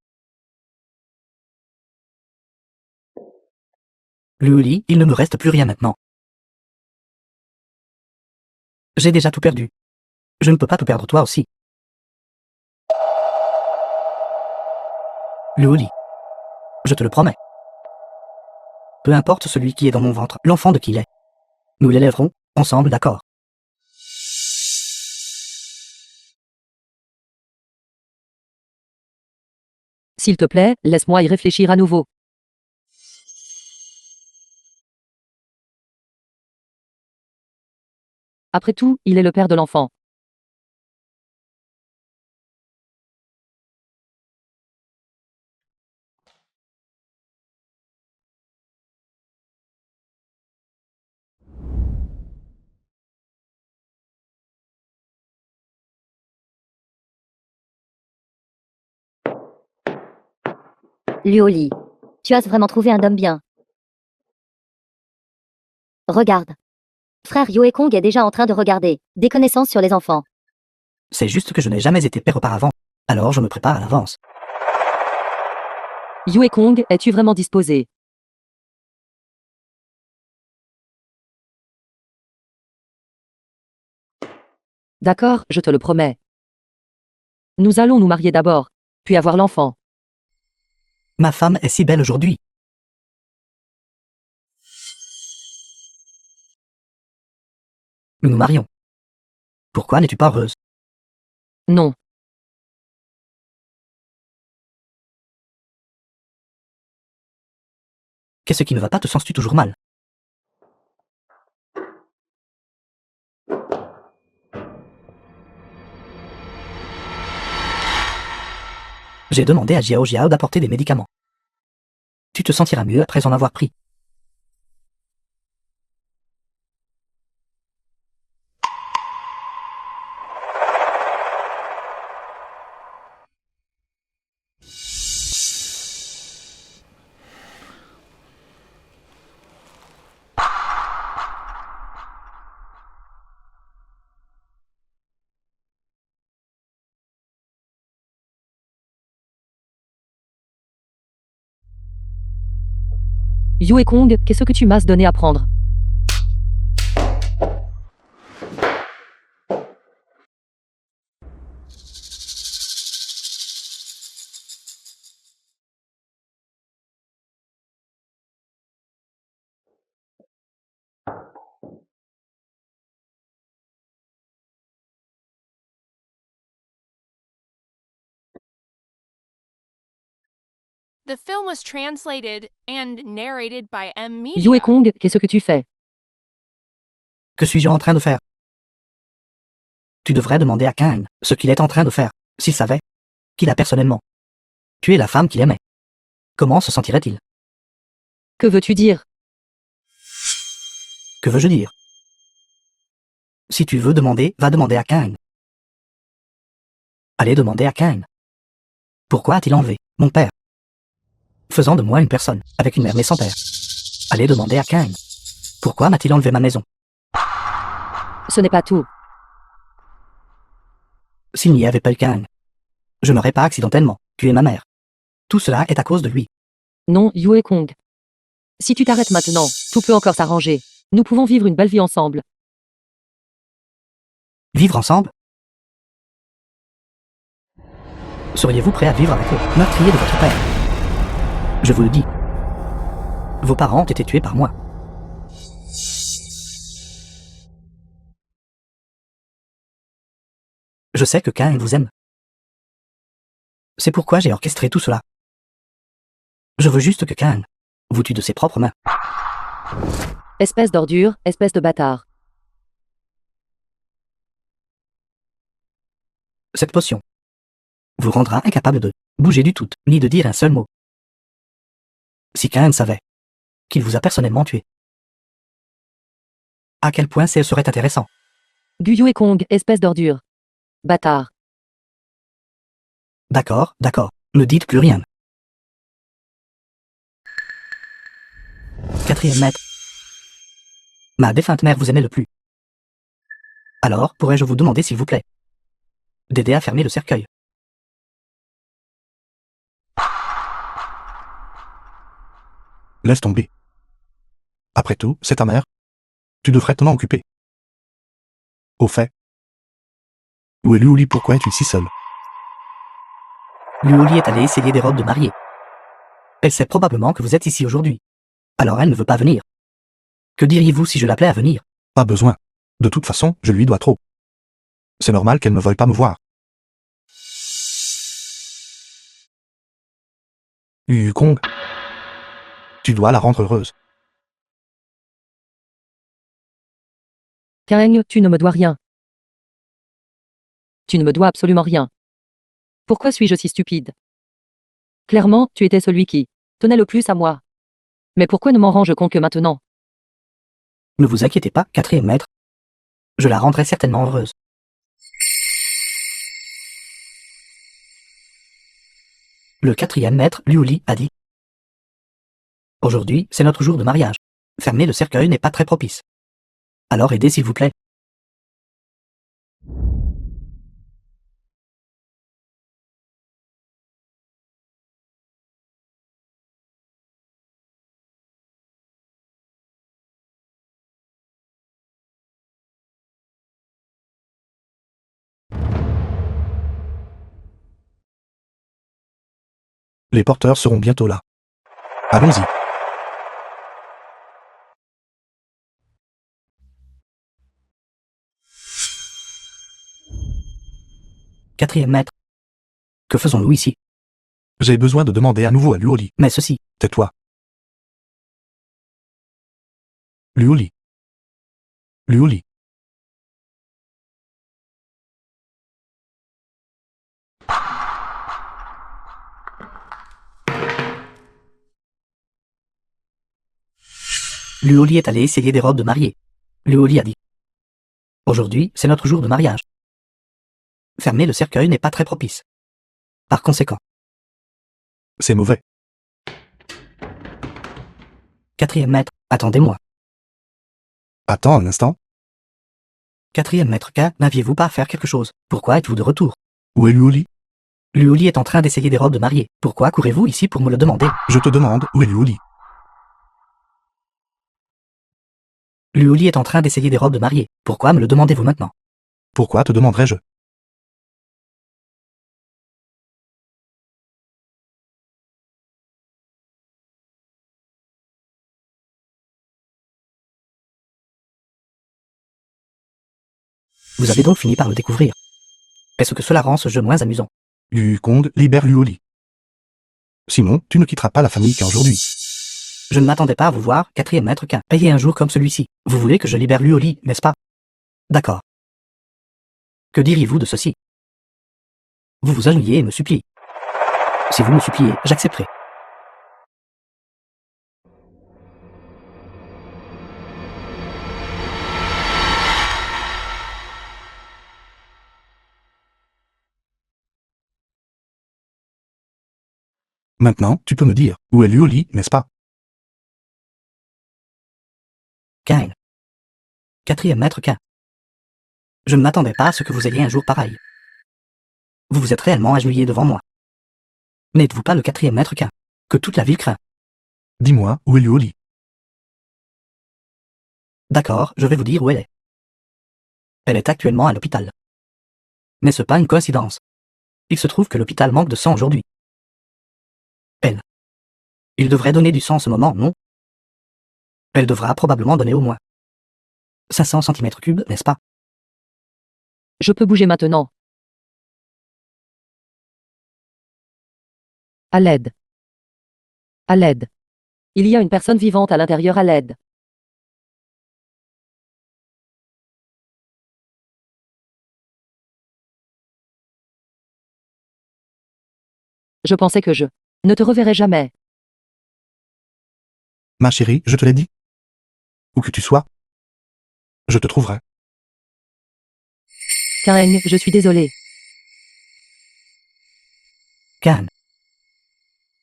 A: Luoli, il ne me reste plus rien maintenant. J'ai déjà tout perdu. Je ne peux pas tout perdre toi aussi. Luoli. Je te le promets. Peu importe celui qui est dans mon ventre, l'enfant de qui il est. Nous l'élèverons, ensemble, d'accord.
B: S'il te plaît, laisse-moi y réfléchir à nouveau. Après tout, il est le père de l'enfant.
D: Luoli. Tu as vraiment trouvé un homme bien. Regarde. Frère Yue Kong est déjà en train de regarder des connaissances sur les enfants.
A: C'est juste que je n'ai jamais été père auparavant. Alors je me prépare à l'avance.
B: Yue Kong, es-tu vraiment disposé? D'accord, je te le promets. Nous allons nous marier d'abord, puis avoir l'enfant.
A: Ma femme est si belle aujourd'hui. Nous nous marions. Pourquoi n'es-tu pas heureuse?
B: Non.
A: Qu'est-ce qui ne va pas? Te sens-tu toujours mal? J'ai demandé à Jiao d'apporter des médicaments. Tu te sentiras mieux après en avoir pris.
B: Yue Kong, qu'est-ce que tu m'as donné à prendre?
E: The film was translated and narrated by M
B: Yue
E: Media.
B: Kong, qu'est-ce que tu fais?
A: Que suis-je en train de faire? Tu devrais demander à Kang ce qu'il est en train de faire, s'il savait qu'il a personnellement tué la femme qu'il aimait. Comment se sentirait-il?
B: Que veux-tu dire?
A: Que veux-je dire? Si tu veux demander, va demander à Kang. Allez demander à Kang. Pourquoi a-t-il enlevé mon père, faisant de moi une personne avec une mère mais sans père? Allez demander à Kang. Pourquoi m'a-t-il enlevé ma maison?
B: Ce n'est pas tout.
A: S'il n'y avait pas eu Kang, je n'aurais pas accidentellement tué ma mère. Tout cela est à cause de lui.
B: Non, Yue Kong. Si tu t'arrêtes maintenant, tout peut encore s'arranger. Nous pouvons vivre une belle vie ensemble.
A: Vivre ensemble? Seriez-vous prêt à vivre avec le meurtrier de votre père? Je vous le dis. Vos parents ont été tués par moi. Je sais que Kang vous aime. C'est pourquoi j'ai orchestré tout cela. Je veux juste que Kang vous tue de ses propres mains.
B: Espèce d'ordure, espèce de bâtard.
A: Cette potion vous rendra incapable de bouger du tout, ni de dire un seul mot. Si Kang savait qu'il vous a personnellement tué, à quel point ce serait intéressant.
B: Du Yue Kong, espèce d'ordure. Bâtard.
A: D'accord, d'accord, ne dites plus rien. Quatrième maître. Ma défunte mère vous aimait le plus. Alors, pourrais-je vous demander, s'il vous plaît, d'aider à fermer le cercueil?
C: Laisse tomber. Après tout, c'est ta mère. Tu devrais t'en occuper. Au fait, où est Liuli? Pourquoi es-tu si seule?
A: Luoli est allée essayer des robes de mariée. Elle sait probablement que vous êtes ici aujourd'hui. Alors elle ne veut pas venir. Que diriez-vous si je l'appelais à venir?
C: Pas besoin. De toute façon, je lui dois trop. C'est normal qu'elle ne veuille pas me voir. Kong, tu dois la rendre heureuse.
B: Kang, tu ne me dois rien. Tu ne me dois absolument rien. Pourquoi suis-je si stupide? Clairement, tu étais celui qui tenait le plus à moi. Mais pourquoi ne m'en rends-je compte que maintenant?
A: Ne vous inquiétez pas, quatrième maître. Je la rendrai certainement heureuse. Le quatrième maître, Liuli, a dit: aujourd'hui, c'est notre jour de mariage. Fermer le cercueil n'est pas très propice. Alors aidez s'il vous plaît.
C: Les porteurs seront bientôt là. Allons-y.
A: Quatrième maître. Que faisons-nous ici?
C: J'ai besoin de demander à nouveau à Liuli.
A: Mais ceci,
C: Tais-toi. Liuli. Liuli.
A: Luoli est allé essayer des robes de mariée. Luoli a dit: aujourd'hui, c'est notre jour de mariage. Fermer le cercueil n'est pas très propice. Par conséquent,
C: C'est mauvais.
A: quatrième maître, attendez-moi.
C: Attends un instant.
A: Quatrième maître K, n'aviez-vous pas à faire quelque chose? Pourquoi êtes-vous de retour?
C: Où est Liuli?
A: Luoli est en train d'essayer des robes de mariée. Pourquoi courez-vous ici pour me le demander?
C: Je te demande où est Liuli.
A: Luoli est en train d'essayer des robes de mariée. Pourquoi me le demandez-vous maintenant?
C: Pourquoi te demanderais-je?
A: Vous avez donc fini par le découvrir. Est-ce que cela rend ce jeu moins amusant?
C: Yu Kong libère Luoli. Sinon, tu ne quitteras pas la famille qu'aujourd'hui.
A: Je ne m'attendais pas à vous voir, 4e maître qu'un. Payé un jour comme celui-ci. Vous voulez que je libère Luoli, n'est-ce pas? D'accord. Que diriez-vous de ceci? Vous vous agenouillez et me suppliez. Si vous me suppliez, j'accepterai.
C: Maintenant, tu peux me dire, où est Luoli, n'est-ce pas?
A: Kain. 4e maître qu'un. Je ne m'attendais pas à ce que vous ayez un jour pareil. Vous vous êtes réellement agenouillé devant moi. N'êtes-vous pas le 4e maître qu'un, que toute la ville craint?
C: Dis-moi, où est Luoli?
A: D'accord, je vais vous dire où elle est. Elle est actuellement à l'hôpital. N'est-ce pas une coïncidence? Il se trouve que l'hôpital manque de sang aujourd'hui. Elle. Il devrait donner du sang en ce moment, non? Elle devra probablement donner au moins 500 cm3, n'est-ce pas?
B: Je peux bouger maintenant. À l'aide. À l'aide. Il y a une personne vivante à l'intérieur à l'aide. Je pensais que je ne te reverrai jamais.
C: Ma chérie, je te l'ai dit. Où que tu sois, je te trouverai.
B: Kain, je suis désolé.
A: Kain.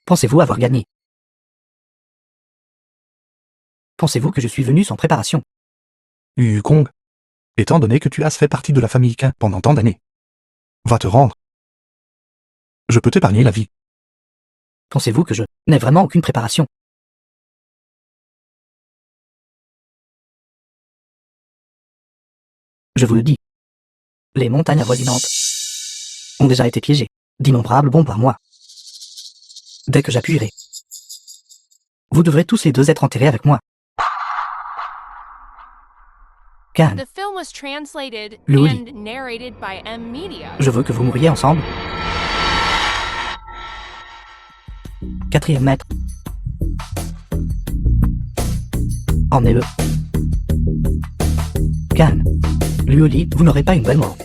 A: Pensez-vous avoir gagné? Pensez-vous que je suis venu sans préparation?
C: Yu Kong, étant donné que tu as fait partie de la famille Kain pendant tant d'années, va te rendre. Je peux t'épargner la vie.
A: Pensez-vous que je n'ai vraiment aucune préparation? Je vous le dis. Les montagnes avoisinantes ont déjà été piégées, d'innombrables bombes par moi. Dès que j'appuierai, vous devrez tous les deux être enterrés avec moi. Kain,
E: The film was translated
A: Luoli.
E: and narrated by M Media.
A: je veux que vous mouriez ensemble. 4e maître. Emmenez-le. Kain. Luoli, vous n'aurez pas une belle mort.